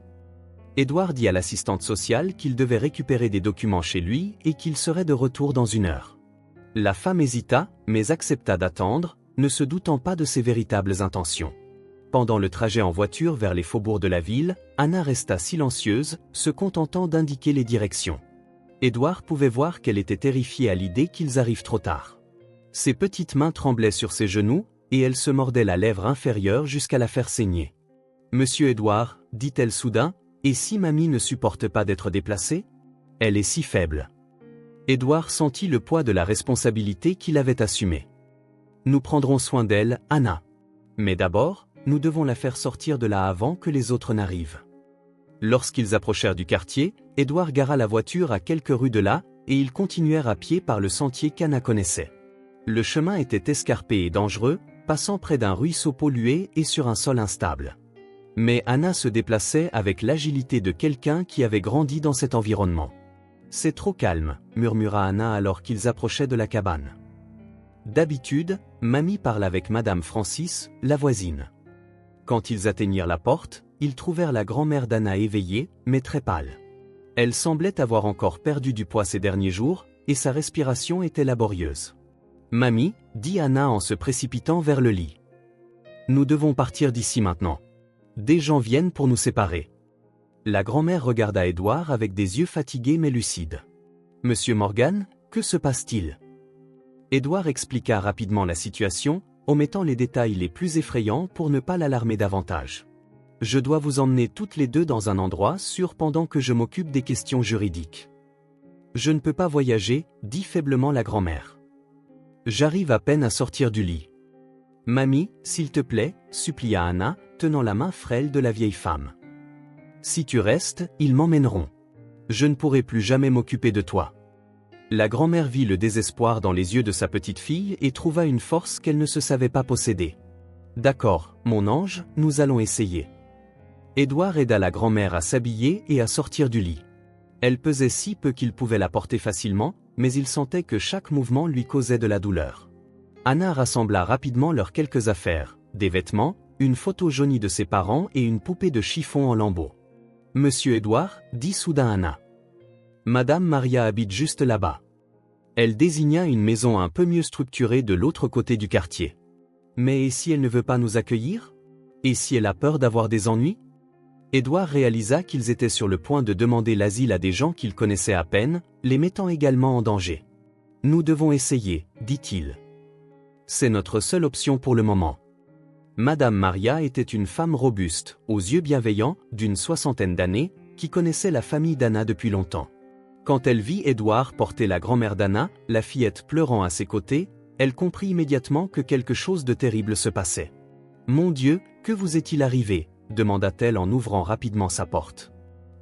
S1: Édouard dit à l'assistante sociale qu'il devait récupérer des documents chez lui et qu'il serait de retour dans 1 heure. La femme hésita, mais accepta d'attendre, ne se doutant pas de ses véritables intentions. Pendant le trajet en voiture vers les faubourgs de la ville, Anna resta silencieuse, se contentant d'indiquer les directions. Édouard pouvait voir qu'elle était terrifiée à l'idée qu'ils arrivent trop tard. Ses petites mains tremblaient sur ses genoux, et elle se mordait la lèvre inférieure jusqu'à la faire saigner. « Monsieur Édouard, dit-elle soudain, et si mamie ne supporte pas d'être déplacée ? Elle est si faible. » Édouard sentit le poids de la responsabilité qu'il avait assumée. « Nous prendrons soin d'elle, Anna. Mais d'abord, nous devons la faire sortir de là avant que les autres n'arrivent. » Lorsqu'ils approchèrent du quartier, Édouard gara la voiture à quelques rues de là, et ils continuèrent à pied par le sentier qu'Anna connaissait. Le chemin était escarpé et dangereux, passant près d'un ruisseau pollué et sur un sol instable. Mais Anna se déplaçait avec l'agilité de quelqu'un qui avait grandi dans cet environnement. « C'est trop calme, » murmura Anna alors qu'ils approchaient de la cabane. D'habitude, mamie parle avec Madame Francis, la voisine. Quand ils atteignirent la porte, ils trouvèrent la grand-mère d'Anna éveillée, mais très pâle. Elle semblait avoir encore perdu du poids ces derniers jours, et sa respiration était laborieuse. « Mamie, dit Anna en se précipitant vers le lit. Nous devons partir d'ici maintenant. Des gens viennent pour nous séparer. » La grand-mère regarda Édouard avec des yeux fatigués mais lucides. « Monsieur Morgan, que se passe-t-il » Édouard expliqua rapidement la situation, omettant les détails les plus effrayants pour ne pas l'alarmer davantage. « Je dois vous emmener toutes les deux dans un endroit sûr pendant que je m'occupe des questions juridiques. »« Je ne peux pas voyager, dit faiblement la grand-mère. J'arrive à peine à sortir du lit. »« Mamie, s'il te plaît, supplia Anna, tenant la main frêle de la vieille femme. Si tu restes, ils m'emmèneront. Je ne pourrai plus jamais m'occuper de toi. » La grand-mère vit le désespoir dans les yeux de sa petite fille et trouva une force qu'elle ne se savait pas posséder. « D'accord, mon ange, nous allons essayer. » Édouard aida la grand-mère à s'habiller et à sortir du lit. Elle pesait si peu qu'il pouvait la porter facilement, mais il sentait que chaque mouvement lui causait de la douleur. Anna rassembla rapidement leurs quelques affaires, des vêtements, une photo jaunie de ses parents et une poupée de chiffon en lambeaux. « Monsieur Édouard, dit soudain Anna. Madame Maria habite juste là-bas. » Elle désigna une maison un peu mieux structurée de l'autre côté du quartier. « Mais et si elle ne veut pas nous accueillir? Et si elle a peur d'avoir des ennuis ?» Édouard réalisa qu'ils étaient sur le point de demander l'asile à des gens qu'ils connaissaient à peine, les mettant également en danger. « Nous devons essayer, dit-il. C'est notre seule option pour le moment. » Madame Maria était une femme robuste, aux yeux bienveillants, d'une soixantaine d'années, qui connaissait la famille d'Anna depuis longtemps. Quand elle vit Édouard porter la grand-mère d'Anna, la fillette pleurant à ses côtés, elle comprit immédiatement que quelque chose de terrible se passait. « Mon Dieu, que vous est-il arrivé ?» demanda-t-elle en ouvrant rapidement sa porte.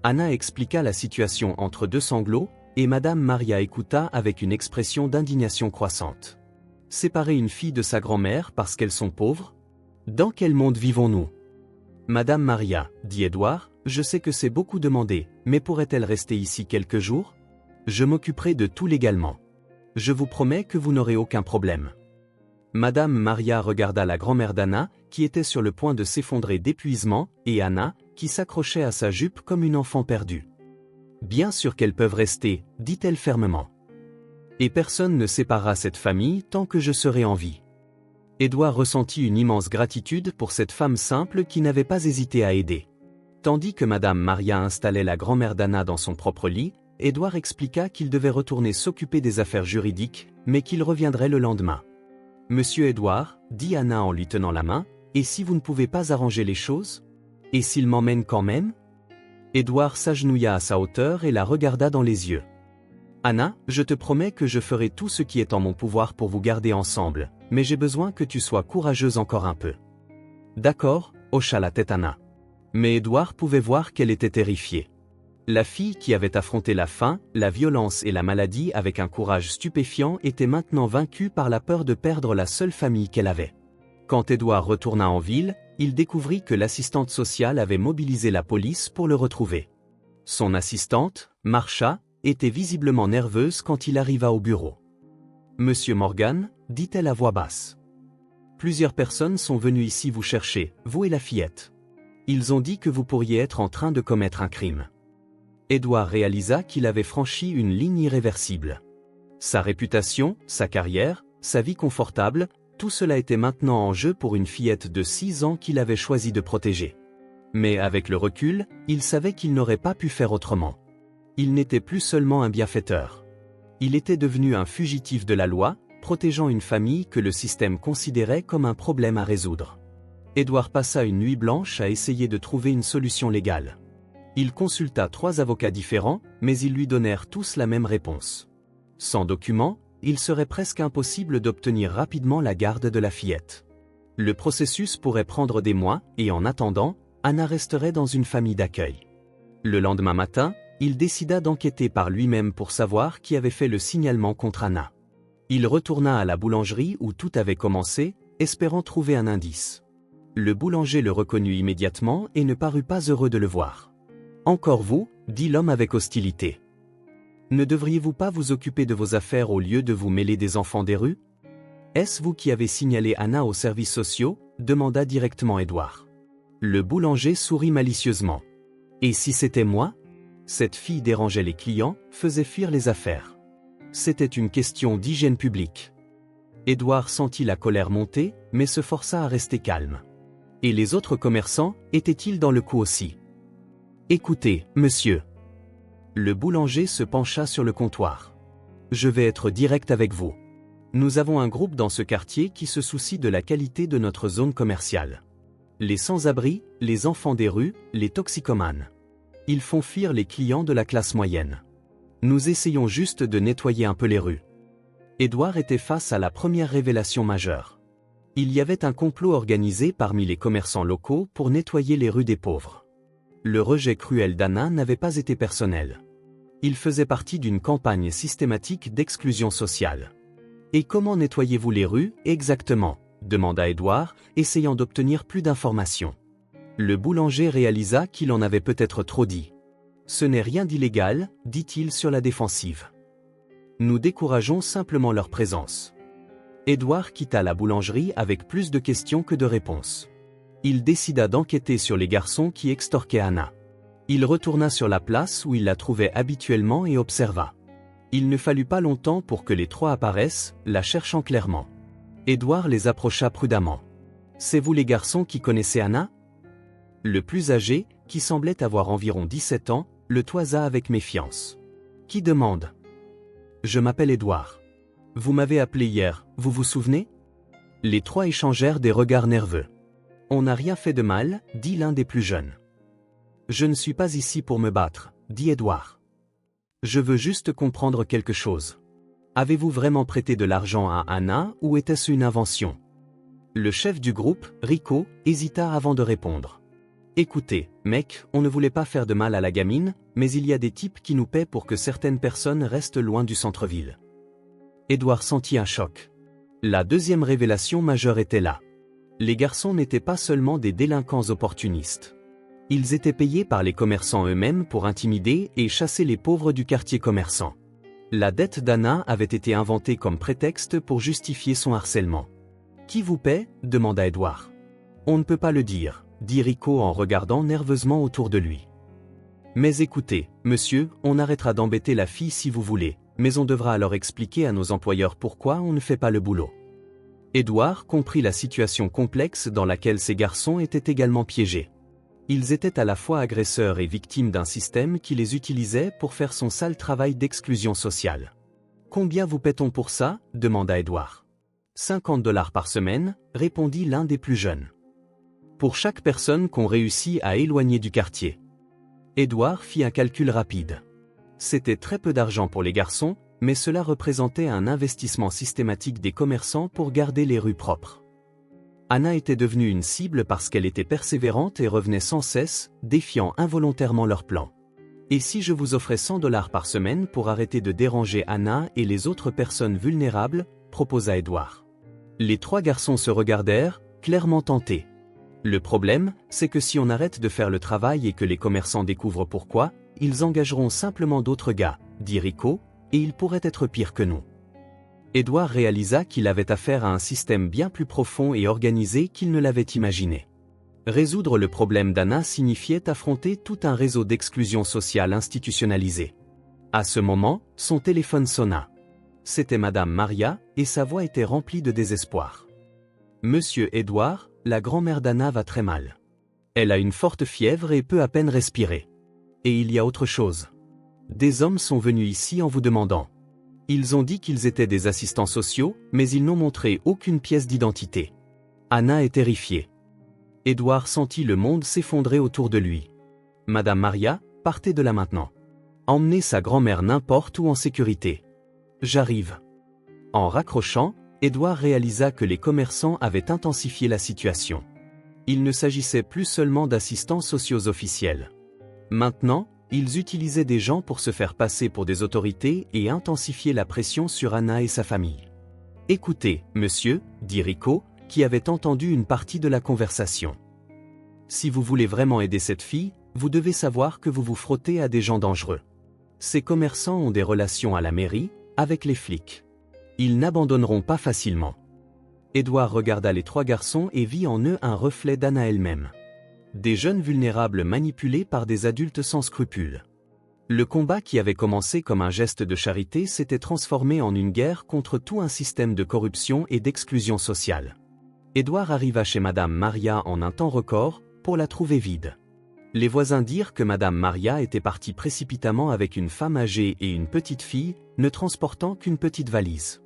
S1: Anna expliqua la situation entre deux sanglots, et Madame Maria écouta avec une expression d'indignation croissante. « Séparer une fille de sa grand-mère parce qu'elles sont pauvres? Dans quel monde vivons-nous? » Madame Maria, dit Édouard, je sais que c'est beaucoup demandé, mais pourrait-elle rester ici quelques jours? Je m'occuperai de tout légalement. Je vous promets que vous n'aurez aucun problème. Madame Maria regarda la grand-mère d'Anna, qui était sur le point de s'effondrer d'épuisement, et Anna, qui s'accrochait à sa jupe comme une enfant perdue. Bien sûr qu'elles peuvent rester, dit-elle fermement. Et personne ne séparera cette famille tant que je serai en vie. Édouard ressentit une immense gratitude pour cette femme simple qui n'avait pas hésité à aider. Tandis que Madame Maria installait la grand-mère d'Anna dans son propre lit, Édouard expliqua qu'il devait retourner s'occuper des affaires juridiques, mais qu'il reviendrait le lendemain. « Monsieur Édouard, dit Anna en lui tenant la main, et si vous ne pouvez pas arranger les choses? Et s'il m'emmène quand même ?» Édouard s'agenouilla à sa hauteur et la regarda dans les yeux. « Anna, je te promets que je ferai tout ce qui est en mon pouvoir pour vous garder ensemble, mais j'ai besoin que tu sois courageuse encore un peu. »« D'accord, » hocha la tête Anna. Mais Édouard pouvait voir qu'elle était terrifiée. La fille qui avait affronté la faim, la violence et la maladie avec un courage stupéfiant était maintenant vaincue par la peur de perdre la seule famille qu'elle avait. Quand Édouard retourna en ville, il découvrit que l'assistante sociale avait mobilisé la police pour le retrouver. Son assistante, Marsha, était visiblement nerveuse quand il arriva au bureau. « Monsieur Morgan, dit-elle à voix basse. Plusieurs personnes sont venues ici vous chercher, vous et la fillette. Ils ont dit que vous pourriez être en train de commettre un crime. » Édouard réalisa qu'il avait franchi une ligne irréversible. Sa réputation, sa carrière, sa vie confortable, tout cela était maintenant en jeu pour une fillette de 6 ans qu'il avait choisi de protéger. Mais avec le recul, il savait qu'il n'aurait pas pu faire autrement. Il n'était plus seulement un bienfaiteur. Il était devenu un fugitif de la loi, protégeant une famille que le système considérait comme un problème à résoudre. Édouard passa une nuit blanche à essayer de trouver une solution légale. Il consulta 3 avocats différents, mais ils lui donnèrent tous la même réponse. Sans documents, il serait presque impossible d'obtenir rapidement la garde de la fillette. Le processus pourrait prendre des mois, et en attendant, Anna resterait dans une famille d'accueil. Le lendemain matin, il décida d'enquêter par lui-même pour savoir qui avait fait le signalement contre Anna. Il retourna à la boulangerie où tout avait commencé, espérant trouver un indice. Le boulanger le reconnut immédiatement et ne parut pas heureux de le voir. « Encore vous » dit l'homme avec hostilité. « Ne devriez-vous pas vous occuper de vos affaires au lieu de vous mêler des enfants des rues? Est-ce vous qui avez signalé Anna aux services sociaux » demanda directement Édouard. Le boulanger sourit malicieusement. « Et si c'était moi ?» Cette fille dérangeait les clients, faisait fuir les affaires. C'était une question d'hygiène publique. Édouard sentit la colère monter, mais se força à rester calme. Et les autres commerçants, étaient-ils dans le coup aussi? Écoutez, monsieur. Le boulanger se pencha sur le comptoir. Je vais être direct avec vous. Nous avons un groupe dans ce quartier qui se soucie de la qualité de notre zone commerciale. Les sans-abri, les enfants des rues, les toxicomanes. Ils font fuir les clients de la classe moyenne. Nous essayons juste de nettoyer un peu les rues. Édouard était face à la première révélation majeure. Il y avait un complot organisé parmi les commerçants locaux pour nettoyer les rues des pauvres. Le rejet cruel d'Anna n'avait pas été personnel. Il faisait partie d'une campagne systématique d'exclusion sociale. Et comment nettoyez-vous les rues, exactement? Demanda Édouard, essayant d'obtenir plus d'informations. Le boulanger réalisa qu'il en avait peut-être trop dit. Ce n'est rien d'illégal, dit-il sur la défensive. Nous décourageons simplement leur présence. Édouard quitta la boulangerie avec plus de questions que de réponses. Il décida d'enquêter sur les garçons qui extorquaient Anna. Il retourna sur la place où il la trouvait habituellement et observa. Il ne fallut pas longtemps pour que les trois apparaissent, la cherchant clairement. Édouard les approcha prudemment. « C'est vous les garçons qui connaissez Anna ?» Le plus âgé, qui semblait avoir environ 17 ans, le toisa avec méfiance. « Qui demande ? » « Je m'appelle Édouard. Vous m'avez appelé hier, vous vous souvenez ?» Les trois échangèrent des regards nerveux. « On n'a rien fait de mal, » dit l'un des plus jeunes. « Je ne suis pas ici pour me battre, » dit Édouard. « Je veux juste comprendre quelque chose. Avez-vous vraiment prêté de l'argent à Anna ou était-ce une invention ?» Le chef du groupe, Rico, hésita avant de répondre. « Écoutez, mec, on ne voulait pas faire de mal à la gamine, mais il y a des types qui nous paient pour que certaines personnes restent loin du centre-ville. » Édouard sentit un choc. La deuxième révélation majeure était là. Les garçons n'étaient pas seulement des délinquants opportunistes. Ils étaient payés par les commerçants eux-mêmes pour intimider et chasser les pauvres du quartier commerçant. La dette d'Anna avait été inventée comme prétexte pour justifier son harcèlement. « Qui vous paie ?» demanda Édouard. « On ne peut pas le dire, » dit Rico en regardant nerveusement autour de lui. « Mais écoutez, monsieur, on arrêtera d'embêter la fille si vous voulez, mais on devra alors expliquer à nos employeurs pourquoi on ne fait pas le boulot. » Édouard comprit la situation complexe dans laquelle ces garçons étaient également piégés. Ils étaient à la fois agresseurs et victimes d'un système qui les utilisait pour faire son sale travail d'exclusion sociale. « Combien vous paie-t-on pour ça ?» demanda Édouard. « 50 $ par semaine, » répondit l'un des plus jeunes. « Pour chaque personne qu'on réussit à éloigner du quartier. » Édouard fit un calcul rapide. C'était très peu d'argent pour les garçons, mais cela représentait un investissement systématique des commerçants pour garder les rues propres. Anna était devenue une cible parce qu'elle était persévérante et revenait sans cesse, défiant involontairement leur plan. « Et si je vous offrais 100 $ par semaine pour arrêter de déranger Anna et les autres personnes vulnérables ?» proposa Édouard. Les trois garçons se regardèrent, clairement tentés. « Le problème, c'est que si on arrête de faire le travail et que les commerçants découvrent pourquoi, ils engageront simplement d'autres gars, » dit Rico, « et ils pourraient être pires que nous. » Édouard réalisa qu'il avait affaire à un système bien plus profond et organisé qu'il ne l'avait imaginé. Résoudre le problème d'Anna signifiait affronter tout un réseau d'exclusion sociale institutionnalisé. À ce moment, son téléphone sonna. C'était Madame Maria, et sa voix était remplie de désespoir. « Monsieur Édouard, la grand-mère d'Anna va très mal. Elle a une forte fièvre et peut à peine respirer. Et il y a autre chose. Des hommes sont venus ici en vous demandant. Ils ont dit qu'ils étaient des assistants sociaux, mais ils n'ont montré aucune pièce d'identité. » Anna est terrifiée. Édouard sentit le monde s'effondrer autour de lui. « Madame Maria, partez de là maintenant. Emmenez sa grand-mère n'importe où en sécurité. J'arrive. » En raccrochant, Édouard réalisa que les commerçants avaient intensifié la situation. Il ne s'agissait plus seulement d'assistants sociaux officiels. Maintenant, ils utilisaient des gens pour se faire passer pour des autorités et intensifier la pression sur Anna et sa famille. « Écoutez, monsieur, » dit Rico, qui avait entendu une partie de la conversation. « Si vous voulez vraiment aider cette fille, vous devez savoir que vous vous frottez à des gens dangereux. Ces commerçants ont des relations à la mairie, avec les flics. Ils n'abandonneront pas facilement. » Édouard regarda les trois garçons et vit en eux un reflet d'Anna elle-même. Des jeunes vulnérables manipulés par des adultes sans scrupules. Le combat qui avait commencé comme un geste de charité s'était transformé en une guerre contre tout un système de corruption et d'exclusion sociale. Édouard arriva chez Madame Maria en un temps record, pour la trouver vide. Les voisins dirent que Madame Maria était partie précipitamment avec une femme âgée et une petite fille, ne transportant qu'une petite valise.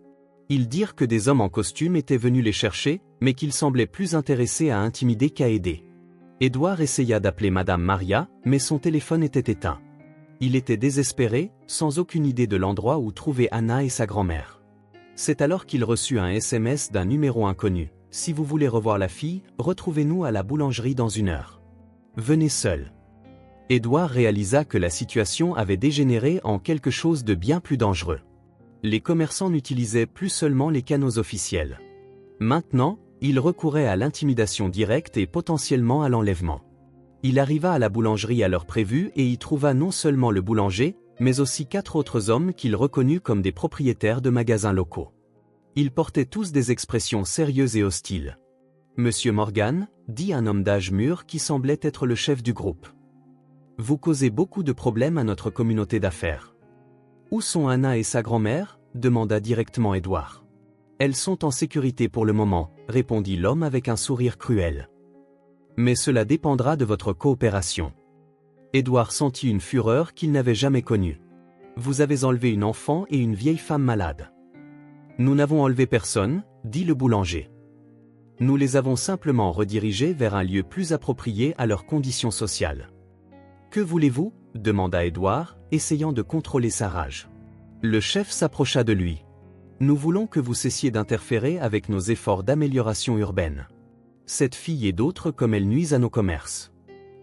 S1: Ils dirent que des hommes en costume étaient venus les chercher, mais qu'ils semblaient plus intéressés à intimider qu'à aider. Édouard essaya d'appeler Madame Maria, mais son téléphone était éteint. Il était désespéré, sans aucune idée de l'endroit où trouver Anna et sa grand-mère. C'est alors qu'il reçut un SMS d'un numéro inconnu. « Si vous voulez revoir la fille, retrouvez-nous à la boulangerie dans 1 heure. Venez seul. » Édouard réalisa que la situation avait dégénéré en quelque chose de bien plus dangereux. Les commerçants n'utilisaient plus seulement les canaux officiels. Maintenant, ils recouraient à l'intimidation directe et potentiellement à l'enlèvement. Il arriva à la boulangerie à l'heure prévue et y trouva non seulement le boulanger, mais aussi 4 autres hommes qu'il reconnut comme des propriétaires de magasins locaux. Ils portaient tous des expressions sérieuses et hostiles. « Monsieur Morgan », dit un homme d'âge mûr qui semblait être le chef du groupe. « Vous causez beaucoup de problèmes à notre communauté d'affaires. »« Où sont Anna et sa grand-mère » demanda directement Édouard. « Elles sont en sécurité pour le moment », répondit l'homme avec un sourire cruel. « Mais cela dépendra de votre coopération. » Édouard sentit une fureur qu'il n'avait jamais connue. « Vous avez enlevé une enfant et une vieille femme malade. »« Nous n'avons enlevé personne, » dit le boulanger. « Nous les avons simplement redirigés vers un lieu plus approprié à leurs conditions sociales. »« Que voulez-vous » demanda Édouard, essayant de contrôler sa rage. Le chef s'approcha de lui. « Nous voulons que vous cessiez d'interférer avec nos efforts d'amélioration urbaine. Cette fille et d'autres comme elle nuisent à nos commerces.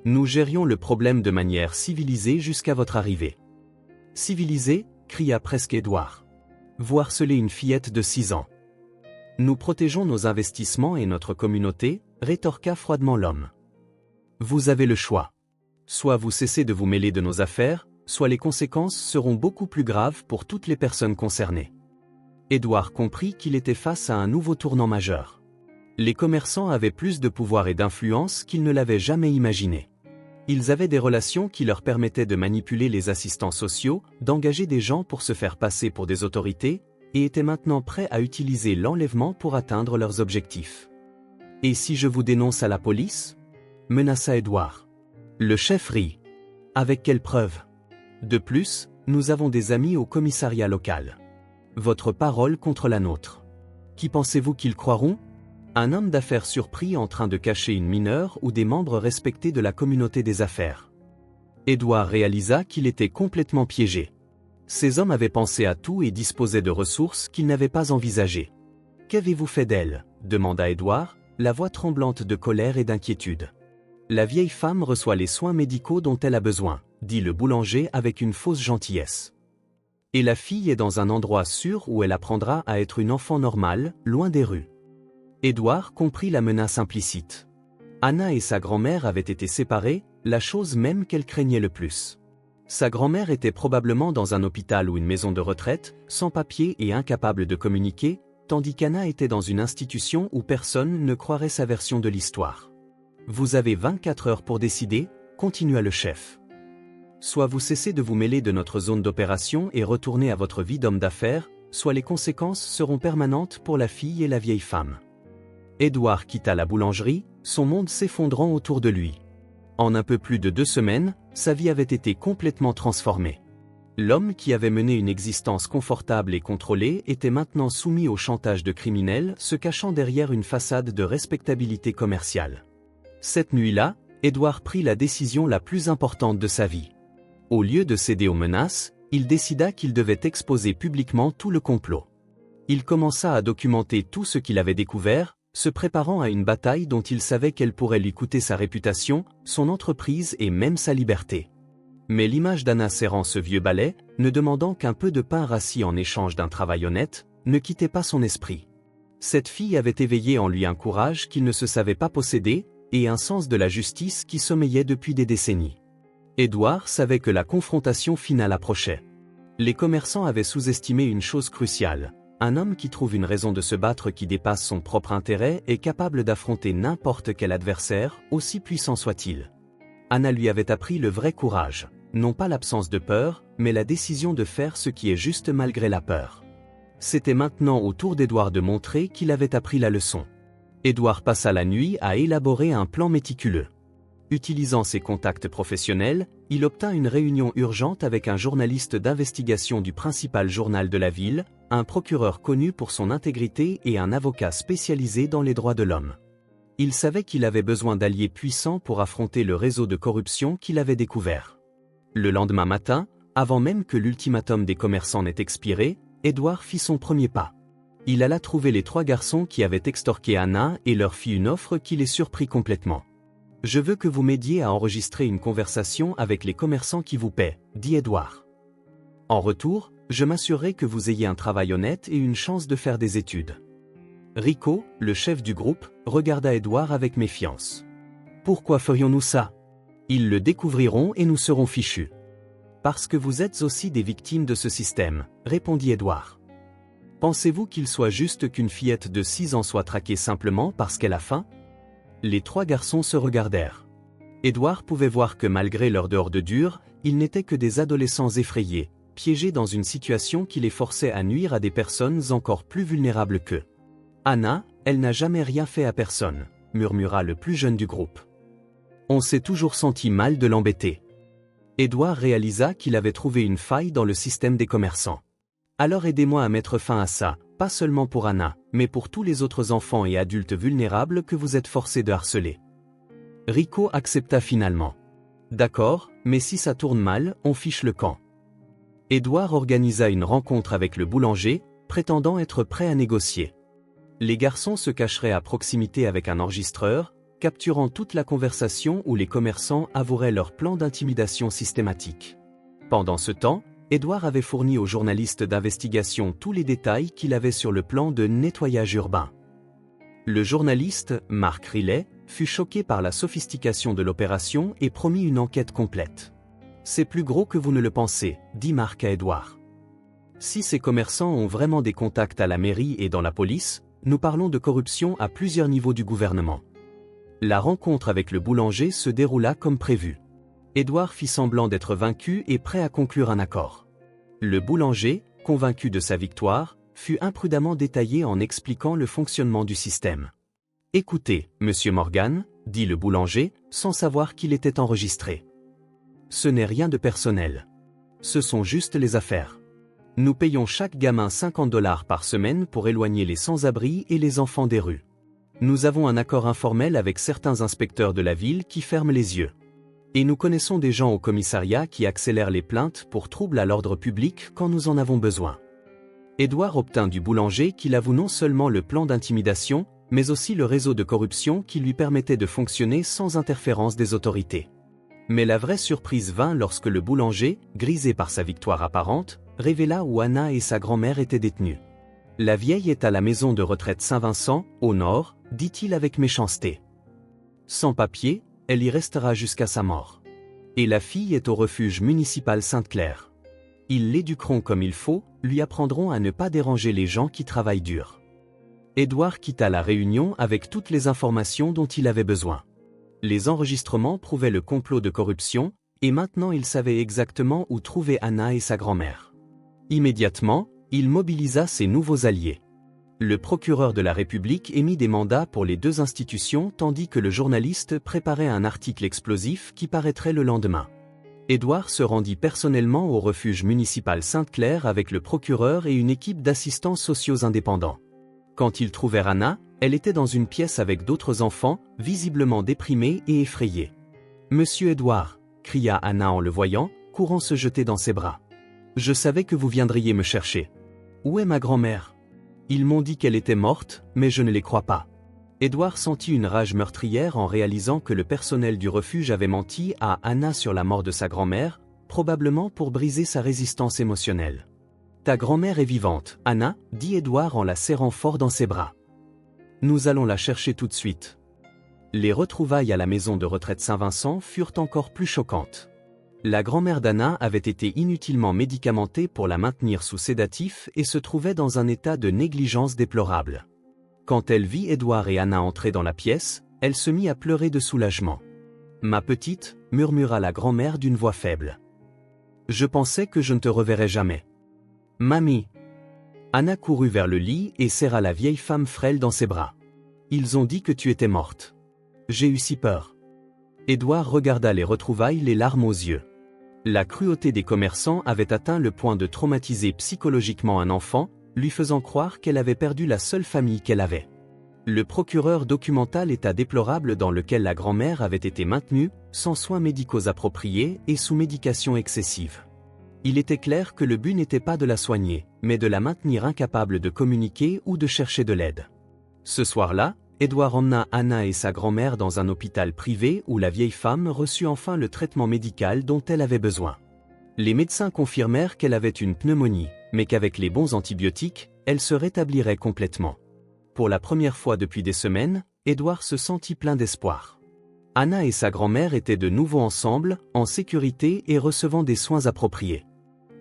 S1: Nous gérions le problème de manière civilisée jusqu'à votre arrivée. »« Civilisée » cria presque Édouard. « Vous harcelez une fillette de 6 ans. »« Nous protégeons nos investissements et notre communauté » rétorqua froidement l'homme. « Vous avez le choix. Soit vous cessez de vous mêler de nos affaires, soit les conséquences seront beaucoup plus graves pour toutes les personnes concernées. » Édouard comprit qu'il était face à un nouveau tournant majeur. Les commerçants avaient plus de pouvoir et d'influence qu'ils ne l'avaient jamais imaginé. Ils avaient des relations qui leur permettaient de manipuler les assistants sociaux, d'engager des gens pour se faire passer pour des autorités, et étaient maintenant prêts à utiliser l'enlèvement pour atteindre leurs objectifs. « Et si je vous dénonce à la police » menaça Édouard. Le chef rit. « Avec quelle preuve ? De plus, nous avons des amis au commissariat local. Votre parole contre la nôtre. Qui pensez-vous qu'ils croiront ? Un homme d'affaires surpris en train de cacher une mineure ou des membres respectés de la communauté des affaires. » Édouard réalisa qu'il était complètement piégé. Ces hommes avaient pensé à tout et disposaient de ressources qu'il n'avait pas envisagées. « Qu'avez-vous fait d'elle » demanda Édouard, la voix tremblante de colère et d'inquiétude. « La vieille femme reçoit les soins médicaux dont elle a besoin, » dit le boulanger avec une fausse gentillesse. « Et la fille est dans un endroit sûr où elle apprendra à être une enfant normale, loin des rues. » Édouard comprit la menace implicite. Anna et sa grand-mère avaient été séparées, la chose même qu'elle craignait le plus. Sa grand-mère était probablement dans un hôpital ou une maison de retraite, sans papier et incapable de communiquer, tandis qu'Anna était dans une institution où personne ne croirait sa version de l'histoire. « Vous avez 24 heures pour décider » continua le chef. « Soit vous cessez de vous mêler de notre zone d'opération et retournez à votre vie d'homme d'affaires, soit les conséquences seront permanentes pour la fille et la vieille femme. » Édouard quitta la boulangerie, son monde s'effondrant autour de lui. En un peu plus de 2 semaines, sa vie avait été complètement transformée. L'homme qui avait mené une existence confortable et contrôlée était maintenant soumis au chantage de criminels se cachant derrière une façade de respectabilité commerciale. Cette nuit-là, Édouard prit la décision la plus importante de sa vie. Au lieu de céder aux menaces, il décida qu'il devait exposer publiquement tout le complot. Il commença à documenter tout ce qu'il avait découvert, se préparant à une bataille dont il savait qu'elle pourrait lui coûter sa réputation, son entreprise et même sa liberté. Mais l'image d'Anna serrant ce vieux balai, ne demandant qu'un peu de pain rassis en échange d'un travail honnête, ne quittait pas son esprit. Cette fille avait éveillé en lui un courage qu'il ne se savait pas posséder, et un sens de la justice qui sommeillait depuis des décennies. Édouard savait que la confrontation finale approchait. Les commerçants avaient sous-estimé une chose cruciale. Un homme qui trouve une raison de se battre qui dépasse son propre intérêt est capable d'affronter n'importe quel adversaire, aussi puissant soit-il. Anna lui avait appris le vrai courage. non pas l'absence de peur, mais la décision de faire ce qui est juste malgré la peur. C'était maintenant au tour d'Edouard de montrer qu'il avait appris la leçon. Edouard passa la nuit à élaborer un plan méticuleux. Utilisant ses contacts professionnels, il obtint une réunion urgente avec un journaliste d'investigation du principal journal de la ville, un procureur connu pour son intégrité et un avocat spécialisé dans les droits de l'homme. Il savait qu'il avait besoin d'alliés puissants pour affronter le réseau de corruption qu'il avait découvert. Le lendemain matin, avant même que l'ultimatum des commerçants n'ait expiré, Edouard fit son premier pas. Il alla trouver les 3 garçons qui avaient extorqué Anna et leur fit une offre qui les surprit complètement. « Je veux que vous m'aidiez à enregistrer une conversation avec les commerçants qui vous paient, » dit Edouard. « En retour, je m'assurerai que vous ayez un travail honnête et une chance de faire des études. » Rico, le chef du groupe, regarda Edouard avec méfiance. « Pourquoi ferions-nous ça ? Ils le découvriront et nous serons fichus. »« Parce que vous êtes aussi des victimes de ce système, » répondit Edouard. « Pensez-vous qu'il soit juste qu'une fillette de 6 ans soit traquée simplement parce qu'elle a faim ? » Les 3 garçons se regardèrent. Edouard pouvait voir que malgré leur dehors de dur, ils n'étaient que des adolescents effrayés, piégés dans une situation qui les forçait à nuire à des personnes encore plus vulnérables qu'eux. « Anna, elle n'a jamais rien fait à personne, » murmura le plus jeune du groupe. On s'est toujours senti mal de l'embêter. Edouard réalisa qu'il avait trouvé une faille dans le système des commerçants. « Alors aidez-moi à mettre fin à ça, pas seulement pour Anna, mais pour tous les autres enfants et adultes vulnérables que vous êtes forcés de harceler. » Rico accepta finalement. « D'accord, mais si ça tourne mal, on fiche le camp. » Edouard organisa une rencontre avec le boulanger, prétendant être prêt à négocier. Les garçons se cacheraient à proximité avec un enregistreur, capturant toute la conversation où les commerçants avoueraient leur plan d'intimidation systématique. Pendant ce temps, Edouard avait fourni au journaliste d'investigation tous les détails qu'il avait sur le plan de nettoyage urbain. Le journaliste, Marc Riley, fut choqué par la sophistication de l'opération et promit une enquête complète. « C'est plus gros que vous ne le pensez, » dit Marc à Edouard. « Si ces commerçants ont vraiment des contacts à la mairie et dans la police, nous parlons de corruption à plusieurs niveaux du gouvernement. » La rencontre avec le boulanger se déroula comme prévu. Edouard fit semblant d'être vaincu et prêt à conclure un accord. Le boulanger, convaincu de sa victoire, fut imprudemment détaillé en expliquant le fonctionnement du système. « Écoutez, monsieur Morgan, » dit le boulanger, sans savoir qu'il était enregistré. « Ce n'est rien de personnel. Ce sont juste les affaires. Nous payons chaque gamin $50 par semaine pour éloigner les sans-abri et les enfants des rues. Nous avons un accord informel avec certains inspecteurs de la ville qui ferment les yeux. Et nous connaissons des gens au commissariat qui accélèrent les plaintes pour troubles à l'ordre public quand nous en avons besoin. » Edouard obtint du boulanger qu'il avoue non seulement le plan d'intimidation, mais aussi le réseau de corruption qui lui permettait de fonctionner sans interférence des autorités. Mais la vraie surprise vint lorsque le boulanger, grisé par sa victoire apparente, révéla où Anna et sa grand-mère étaient détenues. « La vieille est à la maison de retraite Saint-Vincent, au nord, » dit-il avec méchanceté. « Sans papier, elle y restera jusqu'à sa mort. Et la fille est au refuge municipal Sainte-Claire. Ils l'éduqueront comme il faut, lui apprendront à ne pas déranger les gens qui travaillent dur. » Edouard quitta la réunion avec toutes les informations dont il avait besoin. Les enregistrements prouvaient le complot de corruption, et maintenant il savait exactement où trouver Anna et sa grand-mère. Immédiatement, il mobilisa ses nouveaux alliés. Le procureur de la République émit des mandats pour les 2 institutions tandis que le journaliste préparait un article explosif qui paraîtrait le lendemain. Edouard se rendit personnellement au refuge municipal Sainte-Claire avec le procureur et une équipe d'assistants sociaux indépendants. Quand ils trouvèrent Anna, elle était dans une pièce avec d'autres enfants, visiblement déprimés et effrayés. « Monsieur Edouard » cria Anna en le voyant, courant se jeter dans ses bras. « Je savais que vous viendriez me chercher. Où est ma grand-mère ? Ils m'ont dit qu'elle était morte, mais je ne les crois pas. » Edouard sentit une rage meurtrière en réalisant que le personnel du refuge avait menti à Anna sur la mort de sa grand-mère, probablement pour briser sa résistance émotionnelle. « Ta grand-mère est vivante, Anna, » dit Edouard en la serrant fort dans ses bras. « Nous allons la chercher tout de suite. » Les retrouvailles à la maison de retraite Saint-Vincent furent encore plus choquantes. La grand-mère d'Anna avait été inutilement médicamentée pour la maintenir sous sédatif et se trouvait dans un état de négligence déplorable. Quand elle vit Edouard et Anna entrer dans la pièce, elle se mit à pleurer de soulagement. « Ma petite » murmura la grand-mère d'une voix faible. « Je pensais que je ne te reverrais jamais. Mamie. Anna courut vers le lit et serra la vieille femme frêle dans ses bras. Ils ont dit que tu étais morte. J'ai eu si peur. Édouard regarda les retrouvailles les larmes aux yeux. La cruauté des commerçants avait atteint le point de traumatiser psychologiquement un enfant, lui faisant croire qu'elle avait perdu la seule famille qu'elle avait. Le procureur documenta l'état déplorable dans lequel la grand-mère avait été maintenue, sans soins médicaux appropriés et sous médication excessive. Il était clair que le but n'était pas de la soigner, mais de la maintenir incapable de communiquer ou de chercher de l'aide. Ce soir-là, Édouard emmena Anna et sa grand-mère dans un hôpital privé où la vieille femme reçut enfin le traitement médical dont elle avait besoin. Les médecins confirmèrent qu'elle avait une pneumonie, mais qu'avec les bons antibiotiques, elle se rétablirait complètement. Pour la première fois depuis des semaines, Édouard se sentit plein d'espoir. Anna et sa grand-mère étaient de nouveau ensemble, en sécurité et recevant des soins appropriés.